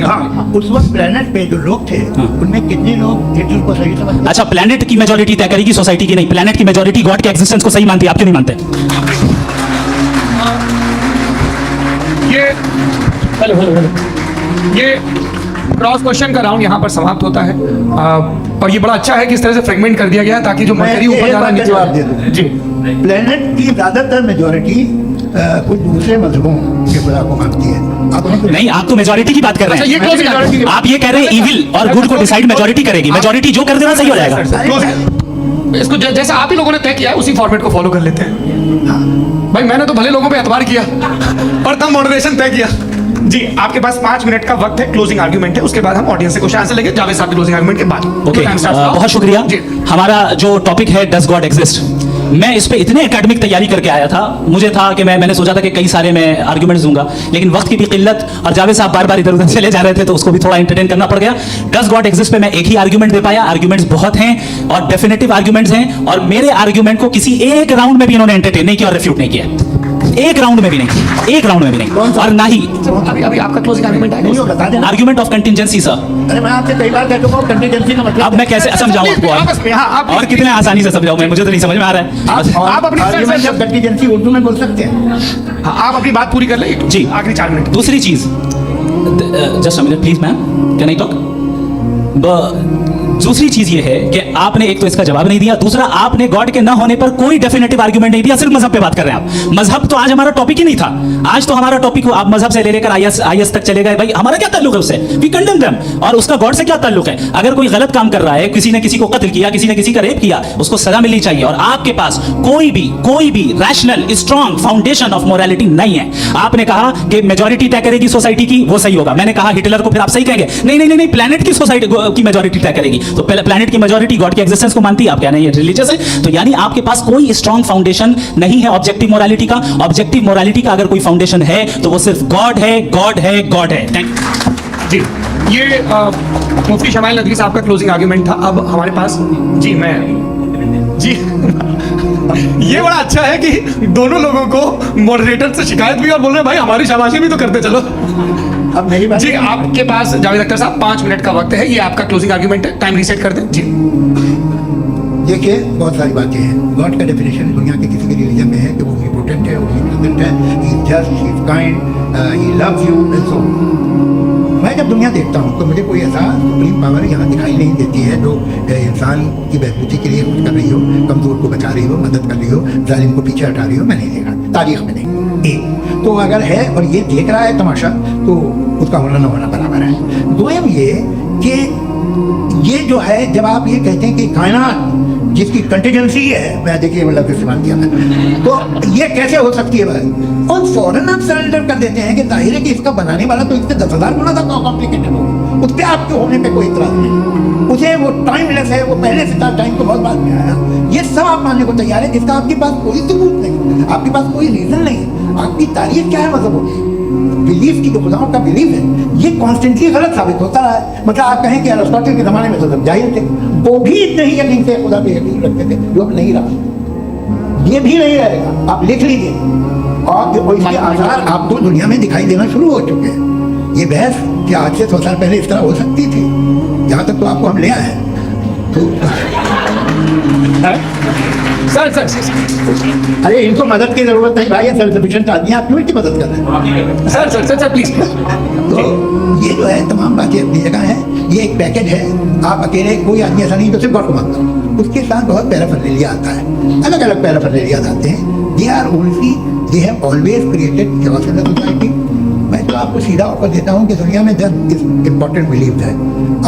हाँ, उस वक्त प्लेनेट पे जो लोग थे उनमें कितने लोग हिटलर को सही समझते? अच्छा, प्लेनेट की मेजॉरिटी तय करेगी सोसाइटी की नहीं। प्लेनेट की मेजॉरिटी गॉड के एग्जिस्टेंस को सही मानती है, आप क्यों नहीं मानते? ये क्रॉस क्वेश्चन का राउंड यहाँ पर समाप्त होता है। और ये बड़ा अच्छा है कि इस तरह से फ्रेगमेंट कर दिया गया है ताकि जो मटेरियल ऊपर जा रहा है जवाब दे दूं। जी। प्लेनेट की ज्यादातर मेजॉरिटी कुछ दूसरे मजहबों के खुदा को मानती है। नहीं, आप तो मेजॉरिटी की बात कर रहे अच्छा, ये closing हैं। argument। आप ये कह रहे हैं ईविल और गुड को डिसाइड मेजॉरिटी करेगी। मेजॉरिटी जो कर देना सही हो जाएगा। इसको जैसा आप ही लोगों ने तय किया है उसी फॉर्मेट को फॉलो कर लेते हैं। भाई मैंने तो भले लोगों पे एतबार किया पर तब मॉडरेशन तय किया। जी, आपके पास 5 मिनट का वक्त है, क्लोजिंग आर्गुमेंट है, उसके बाद हम ऑडियंस से क्वेश्चन आंसर लेंगे जावेद साहब के क्लोजिंग आर्गुमेंट के बाद। ओके, बहुत शुक्रिया। हमारा जो टॉपिक है डज गॉड एग्जिस्ट, मैं इस पे इतने एकेडमिक तैयारी करके आया था। मुझे था कि मैंने सोचा था कि कई सारे मैं आर्गुमेंट्स दूंगा, लेकिन वक्त की भी किल्लत और जावेद साहब बार बार इधर उधर चले जा रहे थे तो उसको भी थोड़ा एंटरटेन करना पड़ गया। डज गॉड एग्जिस्ट पे मैं एक ही आर्गुमेंट दे पाया। आर्गुमेंट्स बहुत हैं और डेफिनेटिव आर्गुमेंट्स हैं और मेरे आर्गुमेंट को किसी एक राउंड में भी इन्होंने एंटरटेन नहीं किया और रिफ्यूट नहीं किया। एक राउंड में भी नहीं, एक राउंड में भी नहीं। और ना ही अभी आपका क्लोजिंग आर्गुमेंट है, नहीं, वो बता देना। Argument of contingency sir. अरे मैं आपसे कई बार कह चुका हूं कंटीजेंसी का मतलब। अब मैं कैसे समझाऊं आपको आपस में, हाँ, आप और कितने आसानी से समझाऊं मैं? मुझे तो नहीं समझ में आ रहा है। आप अपनी आर्गुमेंट जब कंटीजेंसी उर्दू में बोल सकते हैं। हाँ, आप अपनी बात पूरी कर ले जी। आखिरी 4 मिनट। दूसरी चीज, just a minute please ma'am, can I talk? दूसरी चीज ये है कि आपने एक तो इसका जवाब नहीं दिया, दूसरा आपने गॉड के ना होने पर कोई डेफिनेटिव आर्गुमेंट नहीं दिया। सिर्फ मजहब पे बात कर रहे हैं आप। मजहब तो आज हमारा टॉपिक ही नहीं था। आज तो हमारा टॉपिक आप मजहब से ले लेकर आईएस तक चले गए। भाई हमारा क्या ताल्लुक है उससे? We condemn them. और उसका गॉड से क्या ताल्लुक है? अगर कोई गलत काम कर रहा है, किसी ने किसी को कत्ल किया, किसी ने किसी का रेप किया, उसको सजा मिलनी चाहिए। और आपके पास कोई भी rational strong foundation of morality नहीं है। आपने कहा कि मेजॉरिटी तय करेगी सोसाइटी की, वो सही होगा। मैंने कहा हिटलर को, फिर आप सही कहेंगे नहीं नहीं नहीं, प्लेनेट की सोसाइटी की मेजॉरिटी तय करेगी। तो प्लेनेट की मेजॉरिटी गॉड के एग्जिस्टेंस को मानती है, आप कह रहे हैं ये रिलीजियस है। तो यानी आपके पास कोई स्ट्रॉन्ग फाउंडेशन नहीं है ऑब्जेक्टिव मोरालिटी का। ऑब्जेक्टिव मोरालिटी का अगर कोई फाउंडेशन है तो वो सिर्फ गॉड है, गॉड है, गॉड है। थैंक जी, ये मुफ्ती शमाइल नदवी साहब का क्लोजिंग आर्गुमेंट था। अब हमारे पास जी जी ये बड़ा अच्छा है कि दोनों लोगों को मॉडरेटर से शिकायत भी और बोल रहे हैं भाई हमारी शाबाशी भी तो करते चलो। अब मेरी बात जी, आपके पास जावेद अख्तर साहब 5 मिनट का वक्त है, ये आपका क्लोजिंग आर्गुमेंट है, टाइम रीसेट कर दें जी। देखिए, बहुत सारी बातें हैं। गॉड का डेफिनेशन दुनिया के किसी भी रिलीजन में है कि वो इम्पोर्टेंट है, वो प्रेजेंट है, he is just, he is kind, he loves you and so. मैं जब दुनिया देखता हूँ तो मुझे कोई ऐसा सुप्रीम पावर यहाँ दिखाई नहीं देती है जो इंसान की बहबूदी के लिए कुछ कर रही हो, कमजोर को बचा रही हो, मदद कर रही हो, जालिम को पीछे हटा रही हो। मैं नहीं देखा, तारीख में नहीं। एक तो अगर है और ये देख रहा है तमाशा, तो उसका होना न होना बराबर है। दो ये कि ये जो है, जब आप ये कहते हैं कि कायनात जिसकी कंटीजेंसी है, मैं देखिए मतलब इस्तेमाल किया मैं, तो ये कैसे हो सकती है भाई? और फौरन आप सरेंडर कर देते हैं कि जाहिर है कि इसका बनाने वाला तो इससे 10,000 गुना ज़्यादा कॉम्प्लिकेटेड होगा, उस पर आपके होने पे कोई इतराज नहीं, उसे वो टाइमलेस है, वो पहले से था, टाइम तो बहुत बाद में आया। ये सब आप मानने को तैयार है जिसका आपके पास कोई सबूत नहीं, आपके पास कोई रीजन नहीं। आपकी तारीफ क्या है मजहब की? बिलीफ की, जो खुदाओं का बिलीफ है, ये कॉन्स्टेंटली गलत साबित होता रहा है। मतलब आप कहें कि अरिस्टोटल के ज़माने में तो सब जाहिल थे, वो भी इतने ही यकीन से खुदा पे यकीन रखते थे, जो अब नहीं रहा। ये भी नहीं रहेगा, आप लिख लीजिए। और इसके आधार आपको दुनिया में दिखाई देना शुरू हो चुके हैं। ये बहस कि आज से 100 साल पहले इस तरह हो सकती थी, यहाँ तक तो आपको हम ले आए हैं। तो सर अरे इनको मदद की जरूरत नहीं भाई, सेल्फ सफिशिएंट आदमी, आप क्यों इनकी मदद कर रहे हैं? Sir please. तो ये जो है तमाम बातें अपनी जगह है। ये एक पैकेज है, आप अकेले, कोई आदमी ऐसा नहीं तो सिर्फ गॉड को मानता है, उसके साथ बहुत पैराफर्नेलिया आता है, अलग अलग पैराफर्नेलिया आते हैं। They are only, they have always created chaos in the society। मैं तो आपको सीधा ऑफर देता हूँ कि दुनिया में 10 इम्पोर्टेंट बिलीव है।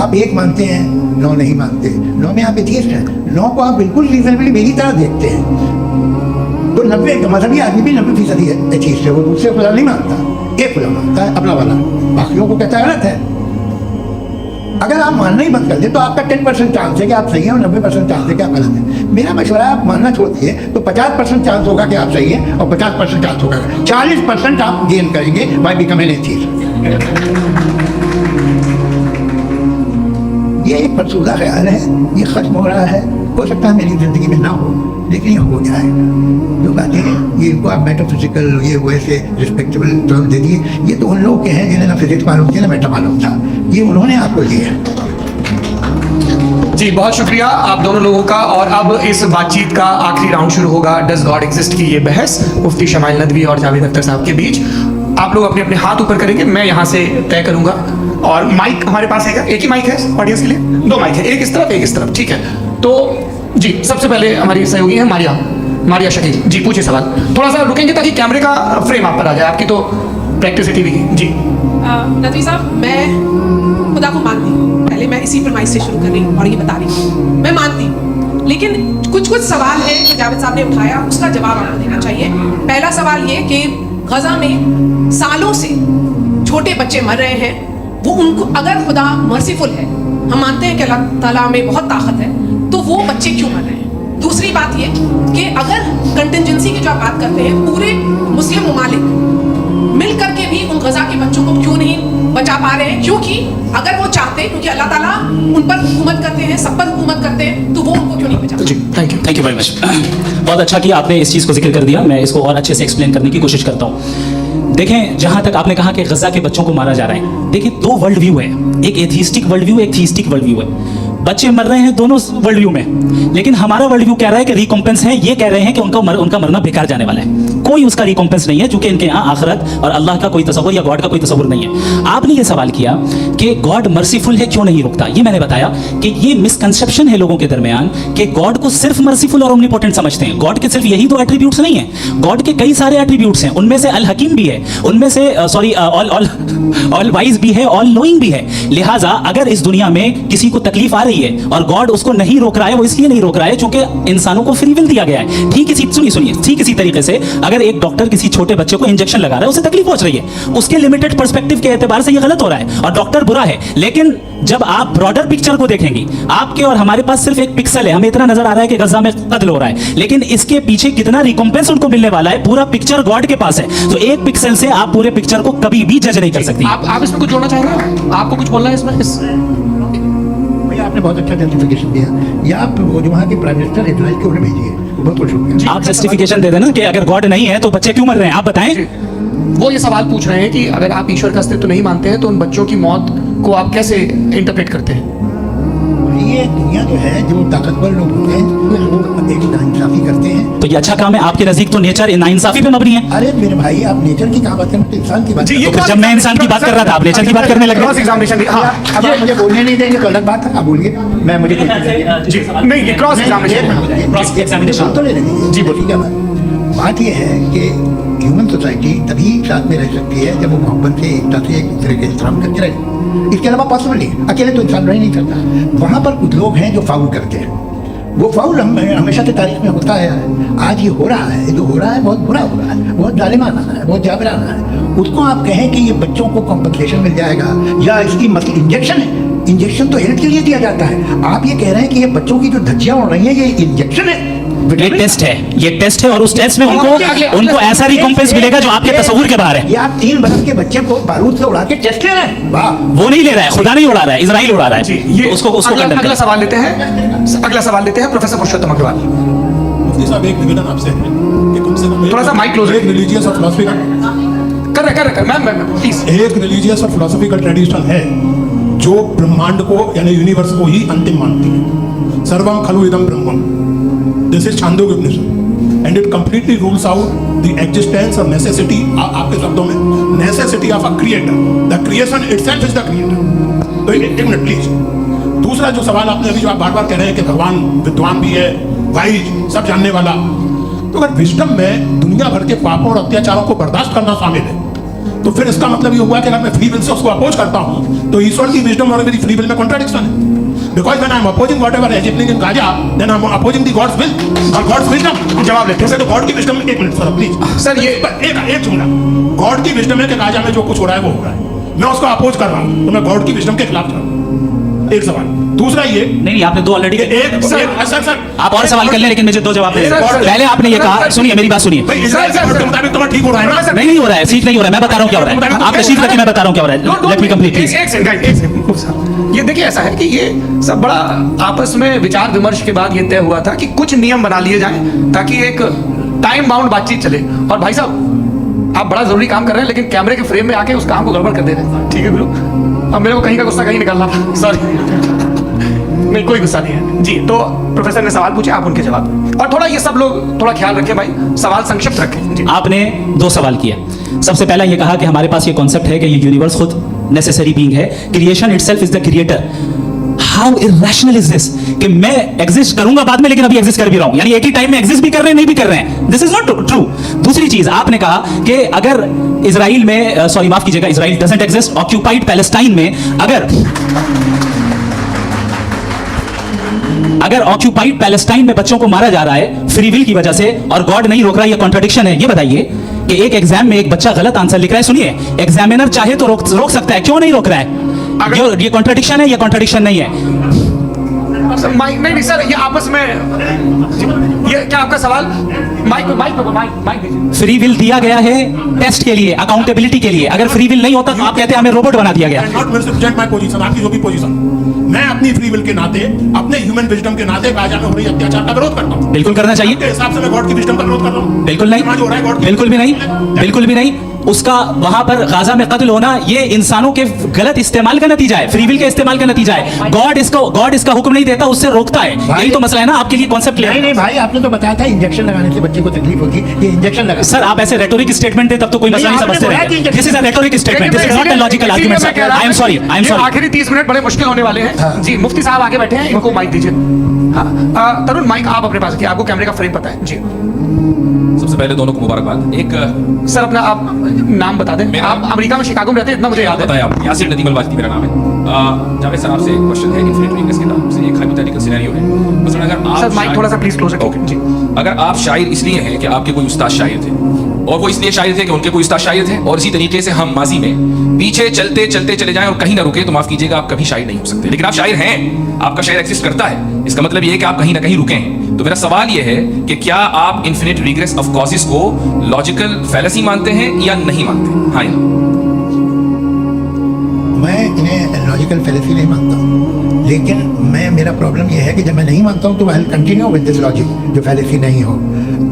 आप एक मानते हैं, 9 नहीं मानते, 9 में आप एथियस्ट हैं, 9 को आप बिल्कुल रीजनेबली मेरी तरह देखते हैं। तो 90 मजहबी आदमी भी 90% एथियस्ट है, वो दूसरे खुदा नहीं मानता, एक खुदा मानता है अपना वाला, बाकियों को कहता है गलत है। अगर आप मानना ही बंद कर दे तो आपका 10% चांस है कि आप सही हैं और 90% चांस है कि आप गलत हैं। मेरा मशवरा है, आप मानना छोड़ दिए तो 50% चांस होगा कि आप सही हैं और 50% चांस होगा, 40% आप गेन करेंगे बाय बिकमिंग एथियस्ट। ये एक फरसूदा ख्याल है, ये खत्म हो रहा है। हो सकता है मेरी जिंदगी में ना हो, लेकिन ये हो जाएगा। जो बातें हैं ये इनको आप मेटाफिजिकल, ये वैसे रिस्पेक्टेबल टर्म दे दिए, ये तो उन लोग के हैं जिन्हें ना फिजिक्स मालूम थी ना मेटा मालूम था, ये उन्होंने आपको दिए। जी, बहुत शुक्रिया आप दोनों लोगों का। और अब इस बातचीत का आखिरी राउंड शुरू होगा, डज गॉड एग्जिस्ट की ये बहस मुफ्ती शमाइल नदवी और जावेद अख्तर साहब के बीच। आप लोग अपने अपने हाथ ऊपर करेंगे, मैं यहाँ से तय करूंगा। और माइक हमारे पास है क्या? एक ही माइक है ऑडियंस के लिए? 2 माइक है, एक इस तरफ एक इस तरफ, ठीक है। तो जी, सबसे पहले हमारी सहयोगी है मारिया शकील जी, पूछिए सवाल। थोड़ा सा रुकेंगे ताकि कैमरे का फ्रेम आप पर आ जाए, आपकी तो प्रैक्टिस है टीवी की। जी नदवी साहब, मैं खुदा को मानती हूँ, पहले मैं इसी फरमाइश से शुरू कर रही हूँ और ये बता रही हूँ मैं मानती हूँ, लेकिन कुछ सवाल है जो जावेद साहब ने उठाया, उसका जवाब आपको देना चाहिए। पहला सवाल ये कि गजा में सालों से छोटे बच्चे मर रहे हैं, वो उनको, अगर खुदा मर्सीफुल है, हम मानते हैं कि अल्लाह ताला में बहुत ताकत है, तो वो बच्चे क्यों मर रहे हैं? दूसरी बात ये कि अगर कंटिजेंसी की जो आप बात करते हैं, पूरे मुस्लिम ममालिक मिल करके भी उन गजा के बच्चों को क्यों नहीं बचा पा रहे हैं? क्योंकि अगर वो चाहते, क्योंकि अल्लाह ताला उन पर हुकूमत करते हैं, सब पर हुकूमत करते हैं, तो वो उनको क्यों नहीं बचा? जी, thank you you very much. बहुत अच्छा किया आपने इस चीज़ को जिक्र कर दिया, मैं इसको और अच्छे से एक्सप्लेन करने की कोशिश करता हूँ। देखें, जहां तक आपने कहा कि गजा के बच्चों को मारा जा रहा है, देखिए 2 वर्ल्ड व्यू है, एक एथिस्टिक वर्ल्ड व्यू, एक थीस्टिक वर्ल्ड व्यू है। बच्चे मर रहे हैं दोनों वर्ल्ड व्यू में, लेकिन हमारा वर्ल्ड व्यू कह रहा है कि रिकॉम्पेंस है, ये कह रहे हैं कि उनका मरना बेकार जाने वाला है, कोई उसका रिकॉम्पेंस नहीं है, क्योंकि इनके यहाँ आखिरत और अल्लाह का कोई तसव्वुर या गॉड का कोई तसव्वुर नहीं है। आपने ये सवाल किया कि गॉड मर्सीफुल है, क्यों नहीं रुकता? ये मैंने बताया कि ये मिसकंसेप्शन है लोगों के दरमियान कि गॉड को सिर्फ मर्सीफुल और ओमनीपोटेंट समझते हैं। गॉड के सिर्फ यही 2 एट्रीब्यूट्स नहीं है, गॉड के कई सारे एट्रीब्यूट्स हैं, उनमें से अल हकीम भी है, उनमें से ऑल वाइज भी है, ऑल नोइंग भी है। लिहाजा अगर इस दुनिया में किसी को तकलीफ आ रही ही है और गॉड उसको नहीं रोक रहा है। वो इसलिए नहीं रोक रहा है क्योंकि इंसानों को फ्री विल दिया गया है। ठीक इसी सुनिए ठीक इसी तरीके से अगर एक डॉक्टर किसी छोटे बच्चे को इंजेक्शन लगा रहा है, उसे तकलीफ पहुंच रही है, उसके लिमिटेड पर्सपेक्टिव के एतबार से ये गलत हो रहा है और डॉक्टर बुरा है। लेकिन जब आप ब्रॉडर पिक्चर को देखेंगे, आपके और हमारे पास सिर्फ एक पिक्सल है, हमें इतना नजर आ रहा है कि गजा में कत्ल हो रहा है, लेकिन इसके पीछे कितना रिकॉम्पेंस उनको मिलने वाला है, पूरा पिक्चर गॉड के पास है। तो एक पिक्सल से आप पूरे पिक्चर को कभी भी जज नहीं कर सकती। आप इसमें कुछ जोड़ना चाहेंगे? आपको कुछ बोलना है इसमें? भैया आपने बहुत अच्छा जस्टिफिकेशन दिया। या आप वो जो वहाँ के प्राइम मिनिस्टर इजराइल के उन्हें भेजिए, बहुत बहुत शुक्रिया। आप जस्टिफिकेशन दे देना कि अगर गॉड नहीं है तो बच्चे क्यों मर रहे हैं, आप बताएं। वो ये सवाल पूछ रहे हैं कि अगर आप ईश्वर का अस्तित्व नहीं मानते हैं तो उन बच्चों की मौत को आप कैसे इंटरप्रेट करते हैं? ये दुनिया जो है, जो ताकतवर लोग होते हैं वो एक नाइंसाफी करते हैं। तो ये अच्छा काम है, आपके नजदीक तो नेचर नाइंसाफी पे मबनी है। अरे मेरे भाई, आप नेचर की कहाँ बात करें, इंसान की बात जी, करें। ये तो फिर जब मैं इंसान की बात कर रहा था आप नेचर की बात करने लगे। Cross examination. हाँ, अब आप मुझे बोलने नहीं देंगे तो अलग बात है, आप बोलिए, मैं मुझे जी नहीं, ये क्रॉस एग्जामिनेशन। क्रॉस एग्जामिनेशन तो ले लेंगे जी, बोलिए। बात यह है कि ह्यूमन सोसाइटी तभी साथ में रह सकती है जब वो मोहब्बत से, एकता से, एक दूसरे के एहतराम करके रहे। इसके अलावा पॉसिबल नहीं, अकेले तो इंसान रह नहीं सकता। वहाँ पर कुछ लोग हैं जो फाउल करते हैं, वो फाउल हमेशा से तारीख में होता है। आज ये हो रहा है, जो हो रहा है बहुत बुरा हो रहा है, बहुत जालिमाना है, बहुत जाबराना है। उसको आप कहें कि ये बच्चों को कॉम्पनसेशन मिल जाएगा या इसकी मतलब इंजेक्शन है, इंजेक्शन तो हेल्थ के लिए दिया जाता है। आप ये कह रहे हैं कि ये बच्चों की जो धज्जियां उड़ रही हैं ये इंजेक्शन है, ये टेस्ट है, ये टेस्ट है और उस टेस्ट में उनको ऐसा रिकॉम्पेंस मिलेगा जो आपके तस्वुर के बाहर है। ये आप 3 बरस के बच्चे को बारूद से उड़ा के टेस्ट ले रहे हैं। वाह, वो नहीं ले रहा है, खुदा नहीं उड़ा रहा है, इजराइल उड़ा रहा है। ये तो उसको अगला कंडेम सवाल लेते हैं। अगला सवाल लेते हैं प्रोफेसर पुरुषोत्तम अग्रवाल। मुफ्ती साहब, एक निवेदन आपसे है कि कम से कम थोड़ा सा माइक क्लोज एक रिलीजियस और फिलोसफिकल कर मैम प्लीज। एक रिलीजियस और फिलोसफिकल ट्रेडिशन है जो ब्रह्मांड को यानी यूनिवर्स को ही अंतिम मानती है। सर्वम खलु इदम ब्रह्मम, this is Chandogya Upanishad and it completely rules out the existence और नेसेसिटी, आपके शब्दों में necessity of a creator, the creation itself is the creator. तो एक मिनट प्लीज। दूसरा जो सवाल आपने अभी जो आप बार बार कह रहे हैं कि भगवान विद्वान भी है, वाइज, सब जानने वाला, तो अगर विजडम में दुनिया भर के पापों और अत्याचारों को बर्दाश्त करना शामिल है तो फिर इसका मतलब ये हुआ कि अगर मैं फ्री विल से उसको अपोज करता हूं तो ईश्वर की विजडम और मेरी फ्री विल में कॉन्ट्राडिक्शन है। Because when I am opposing whatever is happening in Gaza, then I am opposing the God's will or God's wisdom. जवाब लेते हैं तो गॉड की विजडम, एक मिनट सर प्लीज सर, ये एक जुमला, गॉड की विजडम है कि गाजा में जो कुछ हो रहा है वो हो रहा है, मैं उसको अपोज कर रहा हूं तो मैं गॉड की विजडम के खिलाफ जा रहा हूं। एक सवाल। दूसरा ये नहीं, आपने 2 ऑलरेडी। सर आप और सवाल कर लें लेकिन मुझे 2 जवाब दे। पहले आपने ये कहा, सुनिए मेरी बात सुनिए। इजराइल के मुताबिक तो ठीक हो रहा है ना? नहीं हो रहा है, ठीक नहीं हो रहा है, मैं बता रहा हूँ क्या हो रहा है। आप तशरीफ रखिए, मैं बता रहा हूँ क्या हो रहा है। Let me complete please. एक सेकंड। ये देखिए, ऐसा है कि ये सब बड़ा आपस में विचार विमर्श के बाद ये तय हुआ था कि कुछ नियम बना लिए जाएं ताकि एक टाइम बाउंड बातचीत चले। और भाई साहब, आप बड़ा जरूरी काम कर रहे हैं लेकिन कैमरे के फ्रेम में आके उस काम को गड़बड़ कर दे रहे हैं। ठीक है गुरु, अब मेरे को कहीं का गुस्सा कहीं निकलना था, सॉरी। नहीं, कोई गुस्सा नहीं है जी। तो प्रोफेसर ने सवाल पूछे, आप उनके जवाब, और थोड़ा ये सब लोग थोड़ा ख्याल रखें भाई, सवाल संक्षिप्त रखें जी। आपने 2 सवाल किया। सबसे पहला ये कहा कि हमारे पास ये कॉन्सेप्ट है कि ये यूनिवर्स खुद नेसेसरी बीइंग है, creation itself is the creator. How irrational is this कि मैं एग्जिस्ट करूंगा बाद में लेकिन अभी एग्जिस्ट कर भी रहा हूं, यानी एक ही टाइम में एग्जिस्ट भी कर रहे हैं, नहीं भी कर रहे हैं। This is not true. दूसरी चीज आपने कहा कि अगर इजराइल में, सॉरी माफ कीजिएगा, Israel doesn't exist, occupied Palestine में अगर ऑक्यूपाइड पैलेस्टाइन में बच्चों को मारा जा रहा है फ्री विल की वजह से और गॉड नहीं रोक रहा, ये कॉन्ट्रडिक्शन है। ये बताइए कि एक एग्जाम में एक बच्चा गलत आंसर लिख रहा है, सुनिए, एग्जामिनर चाहे तो रोक सकता है, क्यों नहीं रोक रहा है? ये कॉन्ट्रडिक्शन है, ये कॉन्ट्रडिक्शन नहीं है। माइक नहीं सर, ये आपस में, ये क्या आपका सवाल? माइक फ्री विल दिया गया है टेस्ट के लिए, अकाउंटेबिलिटी के लिए। अगर फ्री विल नहीं होता तो आप कहते हैं हमें रोबोट बना दिया गया। नॉट मिसरिप्रेजेंट माय पोजीशन, आपकी जो भी पोजीशन, मैं अपनी फ्री विल के नाते, अपने ह्यूमन विजडम के नाते गाजा में हो रही अत्याचार का विरोध करता हूं। बिल्कुल करना चाहिए। के हिसाब से मैं गॉड की विजडम का विरोध कर रहा हूं। बिल्कुल नहीं, समाज हो रहा है गॉड की, बिल्कुल भी नहीं, बिल्कुल भी नहीं। उसका वहां पर गाजा में कत्ल होना ये इंसानों के गलत इस्तेमाल का नतीजा है, फ्री विल के इस्तेमाल का नतीजा है। गॉड इसका हुक्म नहीं देता, उससे रोकता है। यही तो मसला है ना, आपके लिए कॉन्सेप्ट नहीं नहीं भाई, आपने तो बताया था इंजेक्शन लगाने से बच्चे को तकलीफ होगी, ये इंजेक्शन लगा। सर आप ऐसे रेटोरिक स्टेटमेंट दे तब तो कोई मसला नहीं समझते रहे। This is a rhetoric statement, this is not a logical argument sir. I am sorry, I am sorry. आखिरी 30 मिनट बड़े मुश्किल होने वाले हैं जी। मुफ्ती साहब आगे बैठे हैं, इनको माइक दीजिए। हाँ, तरुण माइक आप अपने पास रखिए, आपको कैमरे का फ्रेम पता है जी। सबसे पहले दोनों को मुबारकबाद। एक सर अपना आप नाम बता दें। आप अमेरिका में शिकागो में रहते हैं, इतना मुझे याद है। बताया आप, यासिर नदीम अल वाजिदी मेरा नाम है। जावेद सर आपसे एक क्वेश्चन है इन्फिनिट वीकनेस के नाम से, एक हाइपोथेटिकल सिनेरियो है। मसलन अगर आप सर माइक थोड़ा सा प्लीज क्लोज रखिए। जी अगर आप शायर इसलिए हैं कि आपके कोई उस्ताद शायर थे, और वो इसलिए शायर थे कि उनके कोई उस्ताद शायर थे, और इसी तरीके से हम माजी में पीछे चलते चलते चले जाएं और कहीं ना रुके, तो माफ कीजिएगा आप कभी शायर नहीं हो सकते। लेकिन आप शायर हैं, आपका शायर एग्जिस्ट करता है, इसका मतलब ये है कि आप कहीं ना कहीं रुके हैं। तो मेरा सवाल ये है कि क्या आप इन्फिनिट रिग्रेस ऑफ कॉजेस को लॉजिकल फैलेसी मानते हैं या नहीं मानते? हाँ या ना? मैं इन्हें लॉजिकल फैलेसी नहीं मानता हूँ, लेकिन मेरा प्रॉब्लम यह है कि जब मैं नहीं मानता हूँ तो I continue with this logic जो फैलेसी नहीं हो।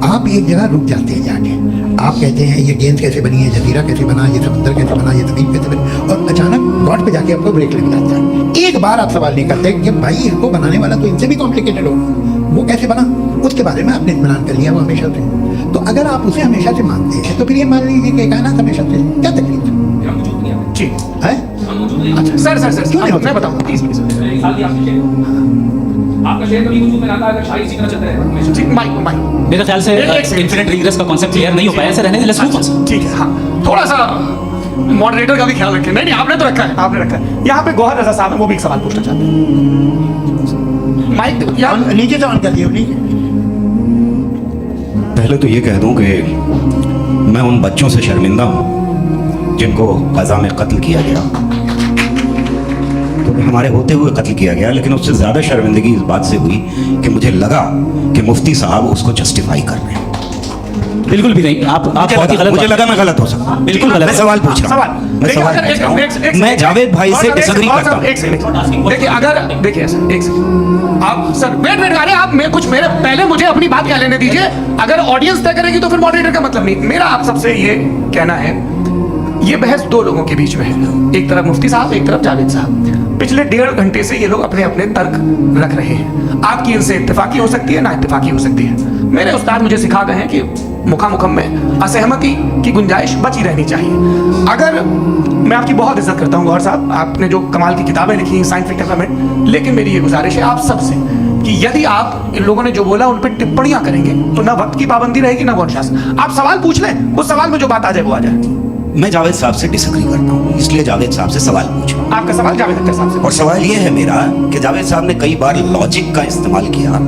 आप एक जगह रुक जाते हैं जाके, आप कहते हैं ये गेंद कैसे बनी है, जजीरा कैसे बना, ये समंदर कैसे बना, ये जमीन कैसे बनी, और अचानक गॉड पे जाके आपको ब्रेक लग जाता है। एक बार आप सवाल नहीं करते कि भाई इसको बनाने वाला तो इनसे भी कॉम्प्लिकेटेड होगा, वो कैसे बना, उसके बारे में आपने इत्मीनान कर लिया वो हमेशा से। तो अगर आप उसे हमेशा से मानते हैं तो फिर ये मान लीजिए कि कायनात हमेशा से, क्या तकलीफ है? जी है? अच्छा सर सर सर क्यों नहीं होता? मैं बताऊँ प्लीज प्लीज। आपका शेयर कभी वजूद में आता है अगर शायर इसी तरह चलता है हमेशा? जी माइक माइक मेरे ख्याल से इन्फिनिट रिग्रेस का कॉन्सेप्ट क्लियर नहीं हो पाया सर, रहने दे, लेट्स मूव ऑन। ठीक है। हाँ थोड़ा सा मॉडरेटर का भी ख्याल रखें। नहीं आपने तो रखा है, आपने रखा है। यहाँ पे गौहर रजा साहब है, वो भी एक सवाल पूछना चाहते हैं। माइक यहाँ नीचे से ऑन कर दिए नीचे। पहले तो ये कह दूं कि मैं उन बच्चों से शर्मिंदा हूं जिनको ग़ज़ा में कत्ल किया गया, तो हमारे होते हुए कत्ल किया गया, लेकिन उससे ज़्यादा शर्मिंदगी इस बात से हुई कि मुझे लगा कि मुफ्ती साहब उसको जस्टिफाई कर रहे हैं। बिल्कुल भी नहीं, आप बहुत ही गलत मुझे बात- लगा मैं गलत हो सकता हूं। बिल्कुल गलत मैं है। सवाल पूछ रहा सवाल हूं। मैं देखिए, सवाल अगर पूछ रहा हूं। एक मैं जावेद भाई से डिसएग्री करता हूं। एक सेकंड देखिए, अगर देखिए सर एक सेकंड आप सर वेट वेट अरे आप मैं कुछ मेरे पहले मुझे अपनी बात क्या लेने दीजिए। अगर ऑडियंस तय करेगी तो फिर मॉडरेटर का मतलब नहीं। मेरा आप सबसे ये कहना है, ये बहस दो लोगों के बीच में है, एक तरफ मुफ्ती साहब, एक तरफ जावेद साहब। पिछले 1.5 घंटे से ये लोग अपने अपने तर्क रख रहे हैं। आपकी इनसे इत्तेफाकी हो सकती है, ना इत्तेफाकी हो सकती है। मेरे उस्ताद मुझे सिखा गए हैं कि मुखामुखम में असहमति की गुंजाइश बची रहनी चाहिए। अगर मैं आपकी बहुत इज्जत करता हूँ गौहर साहब, आपने जो कमाल की किताबें लिखी हैं साइंटिफिक डेवलपमेंट, लेकिन मेरी ये गुजारिश है आप सबसे कि यदि आप इन लोगों ने जो बोला उन पर टिप्पणियां करेंगे तो ना वक्त की पाबंदी रहेगी ना अनुशासन। आप सवाल पूछ लें, उस सवाल में जो बात आ जाए वो आ जाए। मैं जावेद साहब से डिसएग्री करता हूं, इसलिए जावेद साहब से सवाल पूछा। आपका सवाल जावेद अख्तर साहब से। और सवाल ये है मेरा कि जावेद साहब ने कई बार लॉजिक का इस्तेमाल किया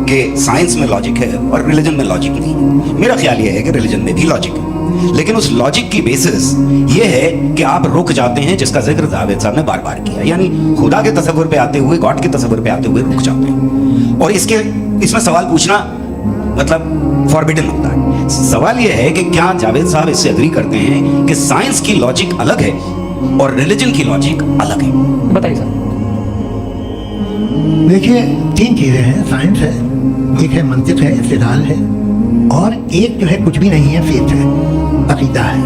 कि साइंस में लॉजिक है और रिलीजन में लॉजिक नहीं है। मेरा ख्याल ये है कि रिलीजन में भी लॉजिक है, लेकिन उस लॉजिक की बेसिस ये है कि आप रुक जाते हैं, जिसका जिक्र जावेद साहब ने बार बार किया, यानी खुदा के तसव्वुर पे आते हुए, गॉड के तसव्वुर पे आते हुए रुक जाते हैं। और इसमें सवाल पूछना मतलब फॉरबिडन होता है। सवाल यह है कि क्या जावेद साहब इससे एग्री करते हैं कि साइंस की लॉजिक अलग है और रिलीजन की लॉजिक अलग है? बताइए सर। देखिए 3 चीज़ें हैं, साइंस है, एक है मंतिक है, इस्तिदलाल है, और एक जो है कुछ भी नहीं है, फेथ है, अकीदा है।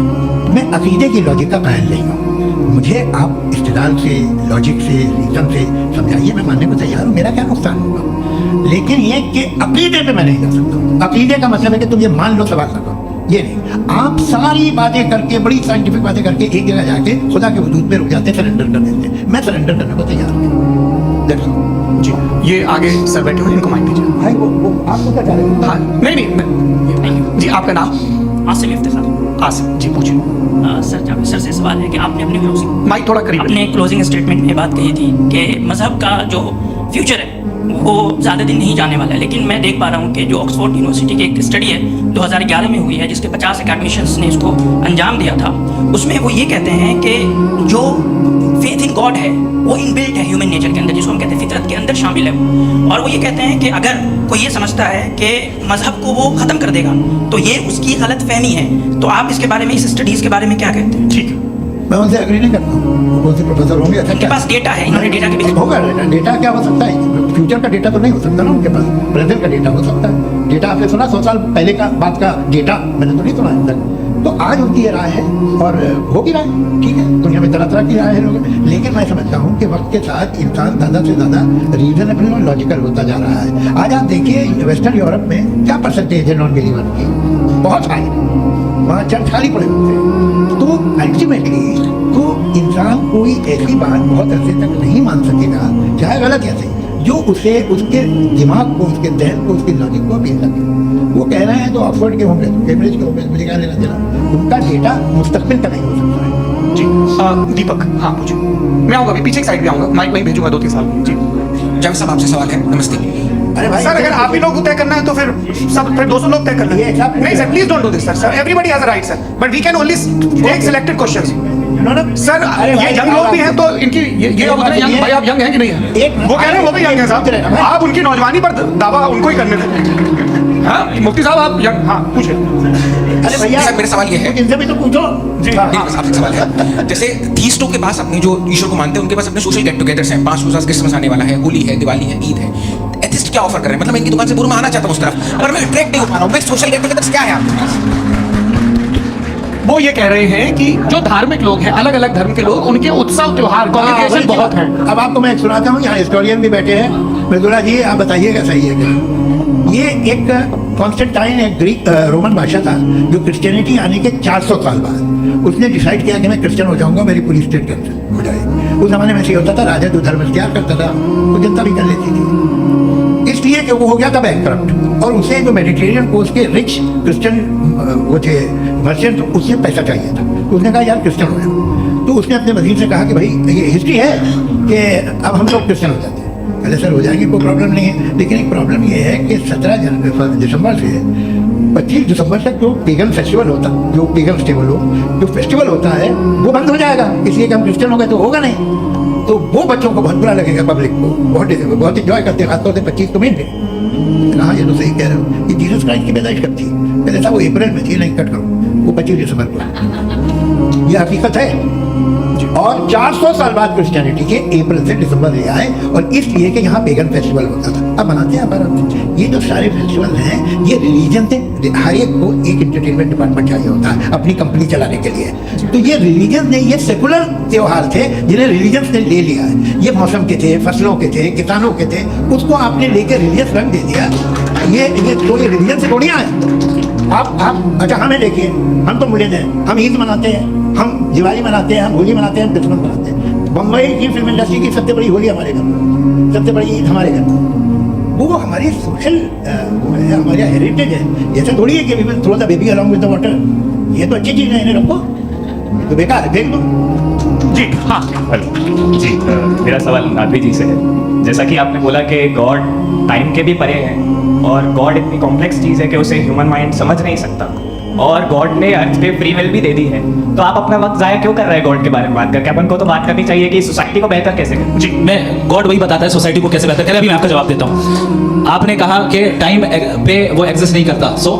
मैं अकीदे की लॉजिक का कायल नहीं हूँ। मुझे आप इस्तिदलाल से, लॉजिक से, रीजन से समझाइए, मैं मानने को तैयार हूँ, मेरा क्या नुकसान होगा। लेकिन ये कि अकीदे पे मैं नहीं कर सकता। अकीदे का मतलब है कि तुम ये मान लो, सवाल करो, ये नहीं। आप सारी बातें करके, बड़ी साइंटिफिक बातें करके एक जगह जाके खुदा के वजूद में रुक जाते, सरेंडर कर देते। मैं सरेंडर करने को तैयार हूँ। जी ये आगे सर बैठे हुए, इनको माइक दीजिए। भाई वो आपको क्या चाह रहे हैं? हाँ नहीं जी आपका नाम? आसिम इफ्तिखार। आसिम जी पूछिए। सर जावेद सर से सवाल है कि आपने अपने क्लोजिंग माइक थोड़ा करीब अपने क्लोजिंग स्टेटमेंट में बात कही थी कि मजहब का जो फ्यूचर है वो ज़्यादा दिन नहीं जाने वाला है, लेकिन मैं देख पा रहा हूँ कि जो ऑक्सफोर्ड यूनिवर्सिटी की एक स्टडी है 2011 में हुई है, जिसके 50 एकेडमिशियंस ने इसको अंजाम दिया था, उसमें वो ये कहते हैं कि जो फेथ इन गॉड है वो इनबिल्ट है ह्यूमन नेचर के अंदर, जिसको हम कहते हैं फितरत के अंदर शामिल है वो। और वो ये कहते हैं कि अगर कोई ये समझता है कि मजहब को वो ख़त्म कर देगा तो ये उसकी गलत फहमी है। तो आप इसके बारे में, इस स्टडीज़ के बारे में क्या कहते हैं? ठीक है। मैं उनसे एग्री नहीं करता हूँ। कौन से प्रोफेसर होंगे? अच्छा उनके पास डेटा है, इन्होंने डेटा के बेसिस होगा। डेटा क्या हो सकता है? फ्यूचर का डेटा तो नहीं हो सकता ना उनके पास, प्रेजेंट का डेटा हो सकता है। डेटा आपने सुना 100 साल पहले का बात का डेटा? मैंने तो नहीं सुना अभी तक। तो आज उनकी ये राय है और हो भी राय, ठीक है, दुनिया में तरह तरह की राय है लोग। लेकिन मैं समझता हूँ कि वक्त के साथ इंसान ज़्यादा से ज़्यादा रीजनेबल और लॉजिकल होता जा रहा है। आज आप देखिए वेस्टर्न यूरोप में क्या परसेंटेज है नॉन बिलीवर की? बहुत हाई, वहाँ चर्च खाली पड़े होते हैं। तो अल्टीमेटली तो इंसान कोई ऐसी बात बहुत अरसे तक नहीं मान सकेगा, चाहे गलत कैसे, जो उसे, उसके दिमाग को, उसके जहन को, उसकी लॉजिक को अपील लगे। वो कह रहे हैं तो ऑक्सफोर्ड के होंगे, कैम्ब्रिज के होंगे, मुझे क्या लेना देना। उनका डेटा मुस्तकबिल का नहीं हो सकता है, जी दीपक, हाँ पूछिए। मैं आऊंगा अभी, पीछे की साइड भी आऊंगा, माइक वहीं भेजूंगा 2-3 साल में। जी जावेद साहब आपसे सवाल है। नमस्ते। अरे भाई सर, अगर आप ही लोग को तय करना है तो फिर सब फिर 200 लोग तय कर लेंगे। नहीं sir, please don't do this sir. Everybody has a right sir, but we can only take selected questions. Sir ये यंग लोग भी हैं तो इनकी ये उतने यंग, भाई आप यंग हैं कि नहीं है? वो कह रहे हैं वो भी यंग है साहब, आप उनकी नौजवानी पर दावा उनको ही करने दें। हाँ मुफ्ती साहब आप यंग, हाँ पूछे। अरे भैया सर मेरा सवाल ये है, इनसे भी तो पूछो। जी हाँ, मेरे आपसे सवाल है, जैसे थीस्टों के पास अपने जो ईश्वर को मानते हैं उनके पास अपने सोशल गेट टुगेदर्स हैं, 5 रोज़ा क्रिसमस आने वाला है, होली है, दिवाली है, ईद है। एथिस्ट क्या ऑफर कर रहे हैं? मतलब मैं इनकी दुकान से बुरमा आना चाहता हूँ उस तरफ, पर मैं अट्रैक्ट नहीं हो पा रहा हूँ। मैं सोशल गेट टुगेदर्स क्या है आपके पास? वो ये कह रहे हैं कि जो धार्मिक लोग हैं, अलग अलग धर्म के लोग, उनके उत्सव त्योहार कॉन्ग्रेगेशन बहुत हैं। अब आपको मैं एक सुनाता हूँ, यहाँ हिस्टोरियन भी बैठे हैं। मृदुला जी आप बताइएगा सही है क्या? ये एक कॉन्स्टेंटाइन, एक ग्रीक रोमन भाषा था जो क्रिश्चियनिटी आने के 400 साल बाद उसने डिसाइड किया कि मैं क्रिश्चियन हो जाऊंगा, मेरी पूरी स्टेट कैंसिल हो जाएगी। उस जमाने में ऐसे होता था, राजा जो धर्म इख्तियार करता था वो जनता भी कर लेती थी, इसलिए कि वो हो गया था बैंकक्रप्ट। और उसे जो मेडिटेरियन कोस्ट के रिच क्रिश्चियन वो थे मर्चेंट, उससे पैसा चाहिए था। तो उसने कहा यार क्रिश्चियन हो जाओ। तो उसने अपने वजीर से कहा कि भाई ये हिस्ट्री है कि अब हम लोग क्रिश्चियन हो जाते हैं। पहले सर हो जाएंगे, कोई प्रॉब्लम नहीं है, लेकिन एक प्रॉब्लम ये है कि 17 दिसंबर से 25 दिसंबर तक जो पेगन फेस्टिवल होता, जो पेगन फेस्टिवल हो, जो फेस्टिवल होता है वो बंद हो जाएगा, इसलिए कि हम क्रिश्चियन हो गए तो होगा नहीं। तो वो बच्चों को बहुत बुरा लगेगा, पब्लिक को बहुत इंजॉय करते हैं, खासतौर से 25 को मेन डे। हाँ ये तो सही कह रहे हो, ये जीसस क्राइस्ट की पैदाइश कब थी? पहले था वो अप्रैल में थी, नहीं कट करो, वो 25 दिसंबर को। ये हकीकत है। और 400 साल बाद क्रिश्चियनिटी के अप्रैल से दिसंबर ले आए, और इसलिए कि यहाँ पेगन फेस्टिवल होता था। अब मनाते हैं भारत। ये जो सारे फेस्टिवल हैं ये रिलीजन थे, हर एक को एक एंटरटेनमेंट डिपार्टमेंट चाहिए होता है अपनी कंपनी चलाने के लिए। तो ये रिलीजन ने, ये सेकुलर त्योहार थे जिन्हें रिलीजन ने ले लिया है। ये मौसम के थे, फसलों के थे, किसानों के थे, उसको आपने लेकर रिलीजियस रंग दे दिया। ये तो ये रिलीजन से थोड़ी आए। आप अच्छा हमें देखिए, हम तो मुझे हैं, हम ईद मनाते हैं, हम दिवाली मनाते हैं, हम होली मनाते हैं, हम क्रिसमस मनाते हैं। बम्बई की फिल्म इंडस्ट्री की सबसे बड़ी होली हमारे घर में, सबसे बड़ी ईद हमारे घर में। वो हमारी सोशल है, हमारा हेरिटेज है। ऐसे थोड़ी है कि throw the baby along with the water. ये तो अच्छी चीज़ है, इन्हें रखो, तो बेकार है, फेंक दो। जी हाँ हेलो जी, मेरा सवाल नादवी जी से है। जैसा कि आपने बोला कि गॉड टाइम के भी परे है, और गॉड इतनी कॉम्प्लेक्स चीज़ है कि उसे ह्यूमन माइंड समझ नहीं सकता, और गॉड ने अर्थ पे फ्री विल भी दे दी है। तो आप अपना वक्त ज़ाया क्यों कर रहे हैं गॉड के बारे में बात करके? अपन को तो बात करनी चाहिए कि सोसाइटी को बेहतर कैसे करें। जी, मैं गॉड वही बताता है सोसाइटी को कैसे बेहतर करे। अभी मैं आपका जवाब देता हूँ। आपने कहा कि टाइम पे वो एग्जिस्ट नहीं करता, सो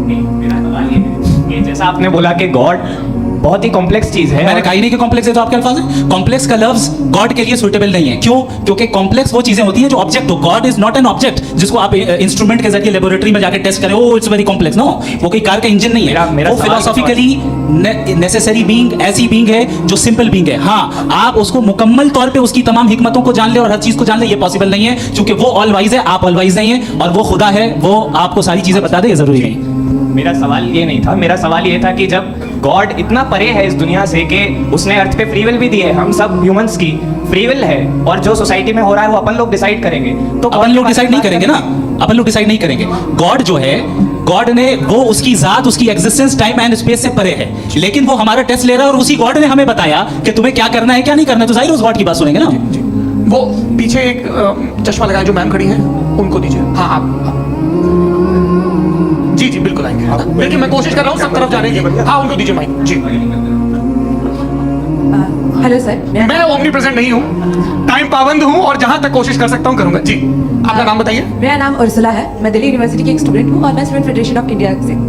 मेरा सवाल ये है कि जैसा आपने बोला कि गॉड बहुत ही कॉम्प्लेक्स चीज है, मैंने कहा ही नहीं कि कॉम्प्लेक्स है, तो आपके अल्फाज है। कॉम्प्लेक्स का लफ्ज गॉड के लिए सुटेबल नहीं है। क्यों? क्योंकि कॉम्प्लेक्स वो चीजें होती हैं जो ऑब्जेक्ट हो। God is not an object जिसको आप इंस्ट्रूमेंट के जरिए लेबोरेटरी में जाकर टेस्ट करें, oh it's very complex. No, वो कोई कार का इंजन नहीं है। मेरा वो फिलोसॉफिकली नेसेसरी बीइंग, ऐसी बीइंग है जो सिंपल बीइंग है। हाँ, आप उसको मुकम्मल तौर पे उसकी तमाम हिकमतों को जान ले और हर चीज को जान ले, ये पॉसिबल नहीं है, क्योंकि वो ऑल वाइज है, आप ऑल वाइज नहीं है, और वो खुदा है, वो आपको सारी चीजें बता दे, ये जरूरी नहीं। मेरा सवाल ये नहीं था, मेरा सवाल ये था कि जब गॉड इतना परे है इस दुनिया से कि उसने अर्थ पे फ्री विल भी दी है, हम सब ह्यूमंस की फ्री विल है, और जो सोसाइटी में हो रहा है वो अपन लोग डिसाइड करेंगे, तो अपन लोग डिसाइड नहीं करेंगे ना, अपन लोग डिसाइड नहीं करेंगे। गॉड जो है, गॉड ने वो उसकी जात, उसकी एग्जिस्टेंस टाइम एंड स्पेस से परे है, लेकिन वो हमारा टेस्ट ले रहा है, और उसी गॉड ने हमें बताया कि तुम्हें क्या करना है क्या नहीं करना है, तो जाहिर उस गॉड की बात सुनेंगे ना। वो पीछे एक चश्मा लगाए जो मैम खड़ी हैं, उनको दीजिए। हाँ आप जी बिल्कुल आएंगे, बिल्कुल मैं कोशिश कर रहा हूँ सब तरफ जाने की। हाँ उनको दीजिए माइक जी। हेलो सर, मैं ओमनी प्रेजेंट नहीं हूँ, टाइम पाबंद हूँ, और जहाँ तक कोशिश कर सकता हूँ करूँगा। जी आपका नाम बताइए। मेरा नाम उर्सुला है, मैं दिल्ली यूनिवर्सिटी की एक स्टूडेंट हूँ, और मैं स्टूडेंट फेडरेशन ऑफ इंडिया से।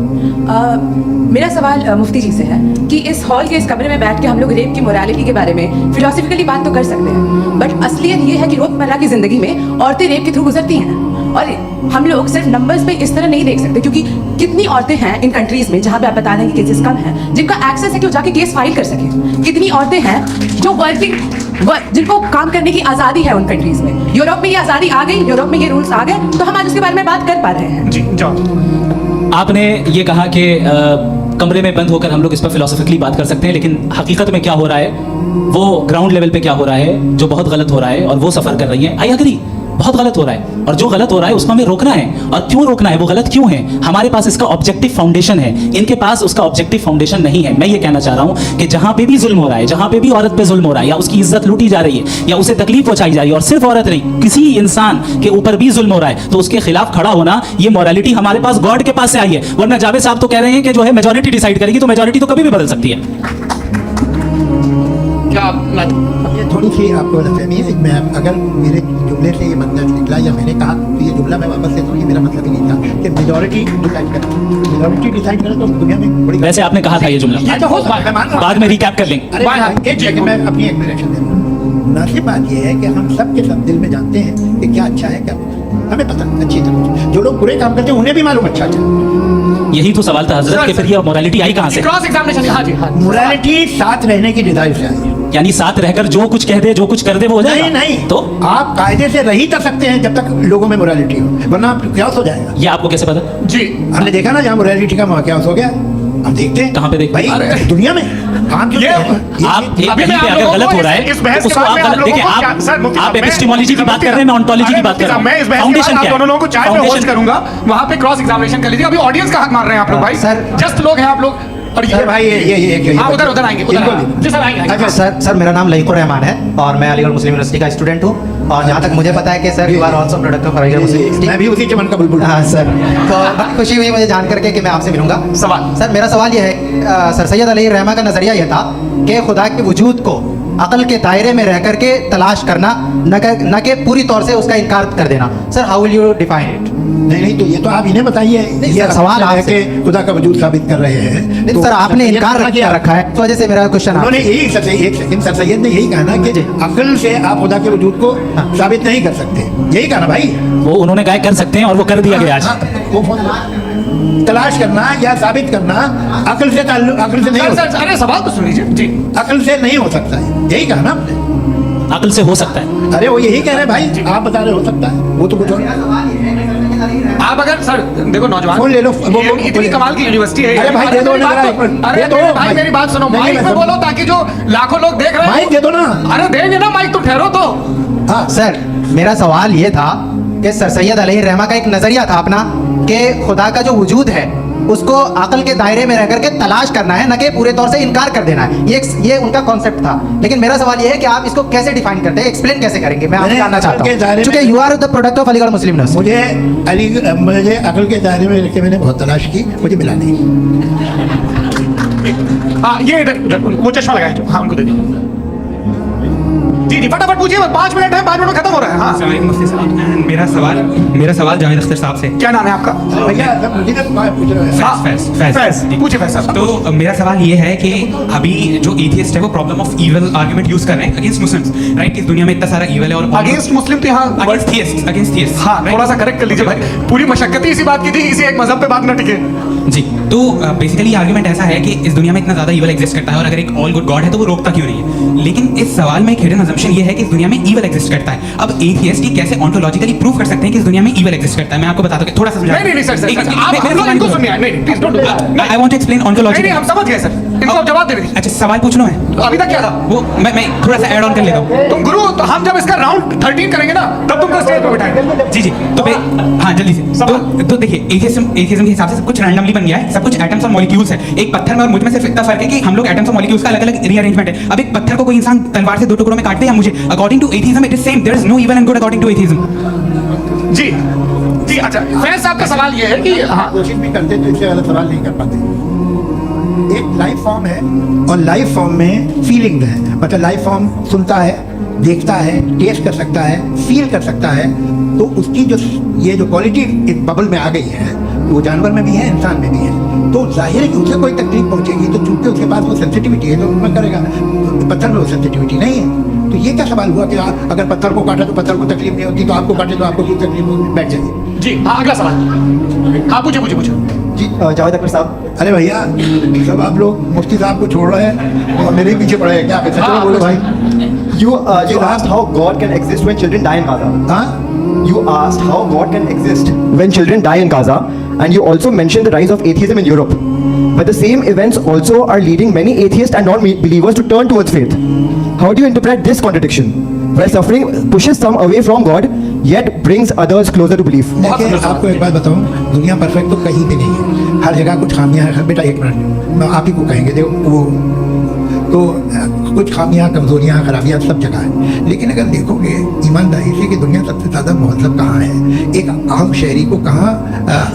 मेरा सवाल मुफ्ती जी से है कि इस हॉल के इस कमरे में बैठ के हम लोग रेप की मोरालिटी के बारे में फिलोसफिकली बात तो कर सकते हैं, बट असलियत ये है कि रोजमर्रा की जिंदगी में औरतें रेप के थ्रू गुजरती हैं, और हम लोग सिर्फ नंबर्स पे इस तरह नहीं देख सकते, क्योंकि कितनी औरतें हैं इन कंट्रीज में जहाँ पे आप बता रहे हैं कि केसेस कम हैं, जिनका एक्सेस है कि वो जाके केस फाइल कर सके। कितनी औरतें हैं जो जिनको काम करने की आज़ादी है उन कंट्रीज में। यूरोप में ये आज़ादी आ गई, यूरोप में ये रूल्स आ गए, तो हम आज उसके बारे में बात कर पा रहे हैं। जी जाओ। आपने ये कहा कि कमरे में बंद होकर हम लोग इस पर फिलोसफिकली बात कर सकते हैं, लेकिन हकीकत में क्या हो रहा है, वो ग्राउंड लेवल पे क्या हो रहा है जो बहुत गलत हो रहा है, और वो सफ़र कर रही है। आई एग्री, बहुत गलत हो रहा है। और जो गलत हो रहा है उसको हमें रोकना है। और क्यों रोकना है, वो गलत क्यों है, हमारे पास इसका ऑब्जेक्टिव फाउंडेशन है, इनके पास उसका ऑब्जेक्टिव फाउंडेशन नहीं है। मैं ये कहना चाह रहा हूं कि जहां पे भी जुल्म हो रहा है, जहां पे भी औरत पे जुल्म हो रहा है, या उसकी इज्जत लूटी जा रही है, या उसे तकलीफ पहुंचाई जा रही है, और सिर्फ औरत नहीं, किसी इंसान के ऊपर भी जुल्म हो रहा है, तो उसके खिलाफ खड़ा होना, ये मोरालिटी हमारे पास गॉड के पास से आई है। वरना जावेद साहब तो कह रहे हैं कि जो है मेजॉरिटी डिसाइड करेगी, तो मेजॉरिटी तो कभी भी बदल सकती है। क्या ये थोड़ी सी आपको गलतफहमी है। मैं अगर मेरे जुमले से ये मतलब निकला या मैंने कहा तो ये जुमला मैं वापस लेता हूँ, ये मेरा मतलब ही नहीं था कि मेजॉरिटी डिसाइड करे। मेजॉरिटी डिसाइड करे तो दुनिया में बड़ी वैसे आपने कहा था ये जुमला, ये तो हो सकता है, मैं मान रहा हूँ। बाद में रिकैप कर लेंगे। अरे भाई, एक सेकंड मैं अपनी एक्सप्लेनेशन दे रहा हूँ। मुनासिब बात यह है कि हम सब के सब दिल में जानते हैं कि क्या अच्छा है क्या बुरा है। हमें पता अच्छी तरह, जो लोग बुरे काम करते हैं उन्हें भी मालूम अच्छा अच्छा। यही तो सवाल था हजरत, कि फिर ये मोरालिटी आई कहां से? क्रॉस एग्जामिनेशन, हाँ जी हाँ। मोरालिटी साथ रहने की डिजाइन से आई है। यानी साथ रहकर जो कुछ कह दे, जो कुछ कर दे, वो हो जाएगा? नहीं तो आप कायदे से रह ही कर सकते हैं जब तक लोगों में मोरालिटी हो, वरना क्या हो जाएगा। ये आपको कैसे पता? जी हमने देखा ना जहाँ मोरालिटी का क्या हो गया, हम देखते हैं कहाँ पे देखते हैं? भाई दुनिया में काम जो ये- है, ये- आप ये- एक अभी कहीं मैं पे आप अगर लोगों गलत को हो रहा है इस बहस तो के उसको बाद आप में आप गलत लोगों देखिए। को क्या- सर, आप मुफ्ती साहब, मैं- एपिस्टेमोलॉजी की बात कर रहे हैं, मैं ऑन्टोलॉजी की बात कर रहा हूँ। मैं इस बहस के बाद फाउंडेशन आप क्या दोनों लोगों को चाय पे होस्ट फाउंडेशन करूंगा, वहां पे क्रॉस एग्जामिनेशन कर लीजिए। अभी ऑडियंस का हक मार रहे हैं आप लोग भाई, सर- जस्ट लोग हैं आप लोग। और सर भाई ये हाँ, उधर उधर आएंगे, उधर आएंगे। जी सर, आएंगे, आएंगे। अच्छा सर मेरा नाम लहीकुर रहमान है और मैं अलीगढ़ मुस्लिम यूनिवर्सिटी का स्टूडेंट हूँ। और जहाँ तक मुझे पता है कि sir you are also product of Aligarh Muslim University. मैं भी उसी चमन का बुलबुल। हाँ सर, तो बड़ी खुशी हुई मुझे जान करके कि मैं आपसे मिलूंगा। सवाल सर मेरा सवाल यह है, सर सैयद अली रहमा का नज़रिया यह था कि खुदा के वजूद को अकल के दायरे में रह करके तलाश करना, न कि पूरी तौर से उसका इनकार कर देना। Sir how will you define it? नहीं तो ये तो आप इन्हें बताइए। ये सर, सवाल है आपसे। कि खुदा का वजूद साबित कर रहे हैं। नहीं सर, आपने इनकार कर रखा है, इस वजह से मेरा क्वेश्चन उन्होंने यही सर एक सेकंड सर सैयद ने यही कहा ना कि अकल से आप खुदा के वजूद को साबित नहीं कर सकते, यही कहा ना भाई। वो उन्होंने कहा कर सकते हैं और वो कर दिया गया आज। हाँ, वो तलाश करना या साबित करना अकल से नहीं हो सकता। अरे सवाल तो सुन लीजिए जी। अकल से नहीं हो सकता है, यही कहा ना आपने। अकल से हो सकता है। अरे वो यही कह रहे हैं भाई, आप बता रहे हो सकता है, वो तो कुछ और। आप अगर सर देखो नौजवान, फोन ले लो, ये इतनी कमाल की यूनिवर्सिटी है। अरे भाई, दे दो ना जरा, अरे दे दो भाई भाई। मेरी बात सुनो, नहीं, माइक मैं में सुन- बोलो ताकि जो लाखों लोग देख रहे माइक दे हैं। दो ना। अरे देंगे ना माइक, तो ठहरो तो। हाँ सर मेरा सवाल ये था कि सर सैयद अली रहमा का एक नज़रिया था अपना कि खुदा का जो वजूद है उसको अकल के दायरे में रह करके तलाश करना है, न कि पूरे तौर से इनकार कर देना है। ये उनका कॉन्सेप्ट था। लेकिन मेरा सवाल ये है कि आप इसको कैसे डिफाइन करते हैं, एक्सप्लेन कैसे करेंगे? मैं आपसे मैंने जानना अकल के चाहता दायरे हूँ, में- क्योंकि you are the product of Aligarh Muslim University. मुझे अकल के दायरे में रखे मैंने बहुत तलाश की, मुझे मिला नहीं। हाँ ये इधर वो चश्मा लगाए जो, हाँ उनको दे दीजिए। जी जी फटाफट पूछिए, 5 मिनट है, 5 मिनट में खत्म हो रहा है। हाँ मुफ्ती साहब, मेरा सवाल जावेद अख्तर साहब से। क्या नाम है आपका? भैया मुझे ना पूछ रहे हैं। फैज, पूछिए फैज साहब। तो मेरा सवाल ये है कि अभी जो एथियस्ट है वो problem of evil argument use कर रहे हैं अगेंस्ट मुस्लिम्स, राइट? इस दुनिया में इतना सारा इविल है और अगेंस्ट मुस्लिम तो यहाँ अगेंस्ट थियस्ट। हाँ थोड़ा सा करेक्ट कर लीजिए भाई, पूरी मशक्कत ही इसी बात की थी, इसी एक मजहब पे बात न टिके। जी, तो बेसिकली आर्गुमेंट ऐसा है कि इस दुनिया में इतना ज्यादा इविल एग्जिस्ट करता है और अगर एक ऑल गुड गॉड है तो वो रोकता क्यों नहीं है? लेकिन इस सवाल में एक हिडन अजम्पशन ये है कि इस दुनिया में इविल एग्जिस्ट करता है। अब एथियस्ट ही कैसे ऑन्टोलॉजिकली प्रूव कर सकते हैं कि इस दुनिया में इविल एग्जिस्ट करता है? मैं आपको बताता हूँ, थोड़ा सा समझा। नहीं सर, आप लोग इनको सुनिए, नहीं please don't do that. I want to explain ontology. नहीं हम समझ गए सर, इनको आप जवाब दे दीजिए। अच्छा सवाल पूछ लो मैं। अभी तक क्या था वो मैं थोड़ा सा ऐड ऑन कर लेता हूँ। तुम गुरु, तो हम जब इसका राउंड 13 करेंगे ना तब तुमको स्टेज पे बिठाएंगे। जी तो हाँ जल्दी से। तो देखिए एथियज्म के हिसाब से सब कुछ रैंडमली बन गया है, सब कुछ एटम्स और मॉलिक्यूल्स है। एक पत्थर में और मुझ में सिर्फ इतना फर्क है कि हम लोग एटम्स और मॉलिक्यूल्स का अलग अलग रीअरेंजमेंट है। अब एक पत्थर को कोई इंसान तलवार से 2 टुकड़ों में काट दे या मुझे, according to atheism it is same, there is no evil and good according to atheism. जी जी अच्छा, फैज साहब का सवाल ये है कि हाँ कोशिश भी करते तो इससे गलत सवाल नहीं कर पाते। एक लाइफ फॉर्म है और लाइफ फॉर्म में फीलिंग है, मतलब लाइफ फॉर्म सुनता है, देखता है, टेस्ट कर सकता है, फील कर सकता है। तो उसकी जो ये जो क्वालिटी इस बबल में आ गई है वो जानवर में भी है, इंसान में भी है। तो जाहिर है कि उसे कोई तकलीफ पहुंचेगी तो चूंकि उसके पास वो सेंसिटिविटी है तो उसमें करेगा। पत्थर में वो सेंसिटिविटी नहीं है। तो ये क्या सवाल हुआ कि अगर पत्थर को काटा तो पत्थर को तकलीफ नहीं होती, तो आपको काटे तो आपको क्यों तकलीफ होगी? बैठ जाइए। जी हाँ अगला सवाल। हाँ पूछे जी जावेद अख्तर साहब। अरे भैया सब आप लोग मुफ्ती साहब को छोड़ रहे हैं और मेरे ही पीछे पड़े हैं क्या? हाँ, बोलो भाई। You asked how God can exist when children die in Gaza. हाँ You asked how God can exist when children die in Gaza, and you also mentioned the rise of atheism in Europe. But the same events also are leading many atheists and non-believers to turn towards faith. How do you interpret this contradiction? Where suffering pushes some away from God, yet brings others closer to belief. देखिए, आपको एक बात बताऊं, दुनिया perfect तो कहीं भी नहीं है, हर जगह कुछ खामियां हैं। बेटा एक मिनट, मैं आप ही को कहेंगे देखो वो तो कुछ खामियां, कमजोरियां, खराबियां सब जगह है। लेकिन अगर देखोगे ईमानदारी से कि दुनिया सबसे ज़्यादा महत्व कहाँ है, एक आम शहरी को कहाँ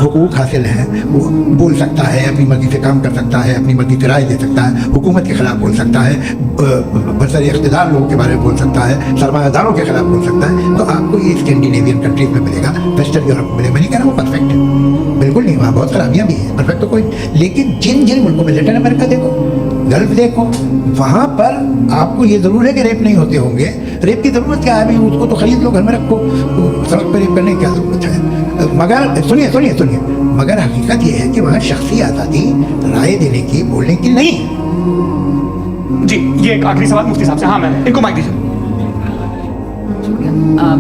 हुकूक हासिल है, वो बोल सकता है, अपनी मर्जी से काम कर सकता है, अपनी मर्जी से राय दे सकता है, हुकूमत के खिलाफ बोल सकता है, बरसर इख्तिदार लोगों के बारे में बोल सकता है, सरमायादारों के खिलाफ बोल सकता है। तो आपको ये स्कैंडिनेवियन कंट्रीज में मिलेगा, वेस्टर्न यूरोप में मिलेगा। मैं नहीं कह रहा वो परफेक्ट है, बिल्कुल नहीं, वहाँ बहुत खराबियाँ भी हैं, परफेक्ट तो कोई। लेकिन जिन जिन मुल्कों में, लैटिन अमेरिका देखो, गल्फ देखो, वहाँ पर आपको ये ज़रूर है कि रेप नहीं होते होंगे। रेप की ज़रूरत क्या है भाई, उसको तो खरीद लो, घर में रखो, सड़क पर रेप करने की क्या ज़रूरत है। मगर सुनिए सुनिए सुनिए, मगर हकीकत ये है कि वहाँ शख्सी आज़ादी राय देने की, बोलने की नहीं है। जी, ये एक आखिरी सवाल मुफ्ती साहब से। हाँ, मैं इनको माइक दीजिए।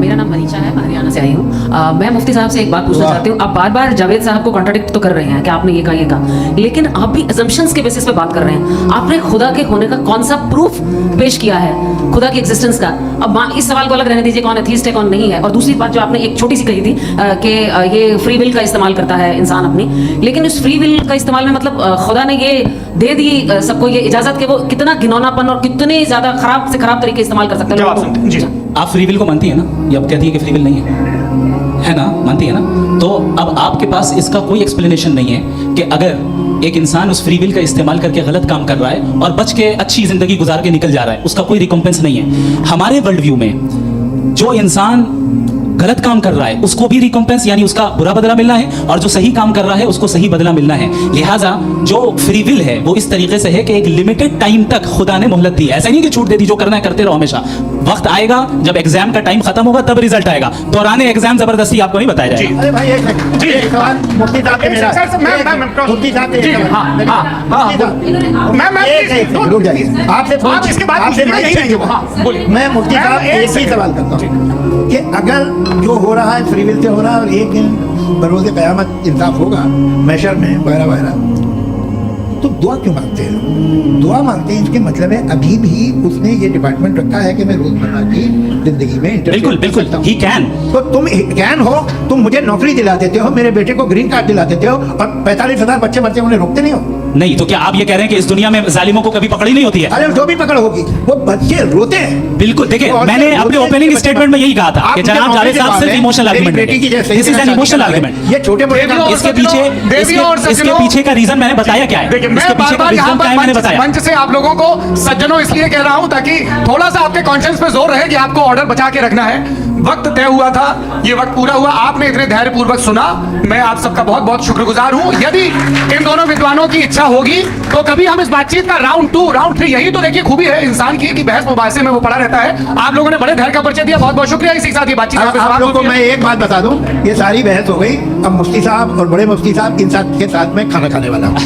मेरा नाम मनीषा है, मैं हरियाणा से आई हूँ। मैं मुफ्ती साहब से एक बात पूछना चाहती हूँ। आप बार बार जावेद साहब को कॉन्ट्राडिक्ट तो कर रहे हैं कि आपने ये कहा, लेकिन आप भी असम्पशंस के बेसिस पे बात कर रहे हैं। आपने खुदा के होने का कौन सा प्रूफ पेश किया है, खुदा की एग्जिस्टेंस का? अब इस सवाल को अलग रहने दीजिए, कौन एथीस्ट है कौन नहीं है। और दूसरी बात जो आपने एक छोटी सी कही थी कि ये फ्री विल का इस्तेमाल करता है इंसान अपनी, लेकिन उस फ्री विल का इस्तेमाल में मतलब खुदा ने ये दे दी सबको ये इजाजत कि वो कितना घिनौनापन और कितने ज्यादा खराब से खराब तरीके इस्तेमाल कर सकते हैं। आप फ्री विल को मानती है ना, या आप कहती है कि फ्री विल नहीं है ना, मानती है ना? तो अब आपके पास इसका कोई एक्सप्लेनेशन नहीं है कि अगर एक इंसान उस फ्री विल का इस्तेमाल करके गलत काम कर रहा है और बच के अच्छी जिंदगी गुजार के निकल जा रहा है, उसका कोई रिकॉम्पेंस नहीं है। हमारे वर्ल्ड व्यू में जो इंसान गलत काम कर रहा है उसको भी रिकॉम्पेंस यानी उसका बुरा बदला मिलना है, और जो सही काम कर रहा है उसको सही बदला मिलना है। लिहाजा जो फ्री विल है वो इस तरीके से है कि एक लिमिटेड टाइम तक खुदा ने मोहलत दी है। ऐसा नहीं कि छूट दे दी, जो करना है करते रहो हमेशा। वक्त आएगा जब एग्जाम का टाइम खत्म होगा तब रिजल्ट आएगा। दौरान एग्जाम जबरदस्ती आपको नहीं बताया जाएगा। अरे भाई एक मिनट, जी सवाल मुफ्ती साहब से मेरा, मुफ्ती साहब से रुक जाइए, आपसे इसके बाद मैं मुफ्ती साहब एक ही सवाल करता हूँ कि अगर जो हो रहा है फ्री विल से हो रहा है और एक दिन बरोज़े क़यामत इंसाफ होगा महशर में वगैरह वगैरह, तो दुआ क्यों मांगते हैं? दुआ मांगते हैं इसके मतलब है अभी भी उसने ये डिपार्टमेंट रखा है कि मैं रोजमर्रा की जिंदगी में बिल्कुल बिल्कुल ही कैन। तो तुम कैन हो, तुम मुझे नौकरी दिला देते हो, मेरे बेटे को ग्रीन कार्ड दिला देते हो, और 45,000 बच्चे मरते उन्हें रोकते नहीं हो। नहीं तो क्या आप ये कह रहे हैं कि इस दुनिया में जालिमों को कभी पकड़ी नहीं होती है? अरे जो भी पकड़ होगी वो बच्चे रोते हैं। बिल्कुल, देखिए मैंने अपने ओपनिंग स्टेटमेंट में यही कहा था कि जनाब जावेद साहब सिर्फ इमोशनल आर्गुमेंट है। This is an emotional argument. ये छोटे मोटे इसके पीछे का रीजन मैंने बताया क्या है, इसके पीछे का रीजन क्या है मैंने बताया। मंच से आप लोगों को सज्जनों इसलिए कह रहा हूं ताकि थोड़ा सा आपके कॉन्शियस पे जोर रहे कि आपको ऑर्डर बचा के रखना है। वक्त तय हुआ था, ये वक्त पूरा हुआ, आपने इतने धैर्यपूर्वक सुना, मैं आप सबका बहुत बहुत शुक्रगुजार हूं। यदि इन दोनों विद्वानों की इच्छा होगी तो कभी हम इस बातचीत का राउंड 2 राउंड 3, यही तो देखिए खूबी है इंसान की कि बहस मुबाहिसे में वो पड़ा रहता है। आप लोगों ने बड़े धैर्य का परिचय दिया, बहुत बहुत शुक्रिया। इसी के साथ ये बातचीत आप लोगों को मैं एक बात बता दूं, ये सारी बहस हो गई, अब मुफ्ती साहब और बड़े मुफ्ती साहब इन के साथ में खाना खाने वाला हूं।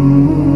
है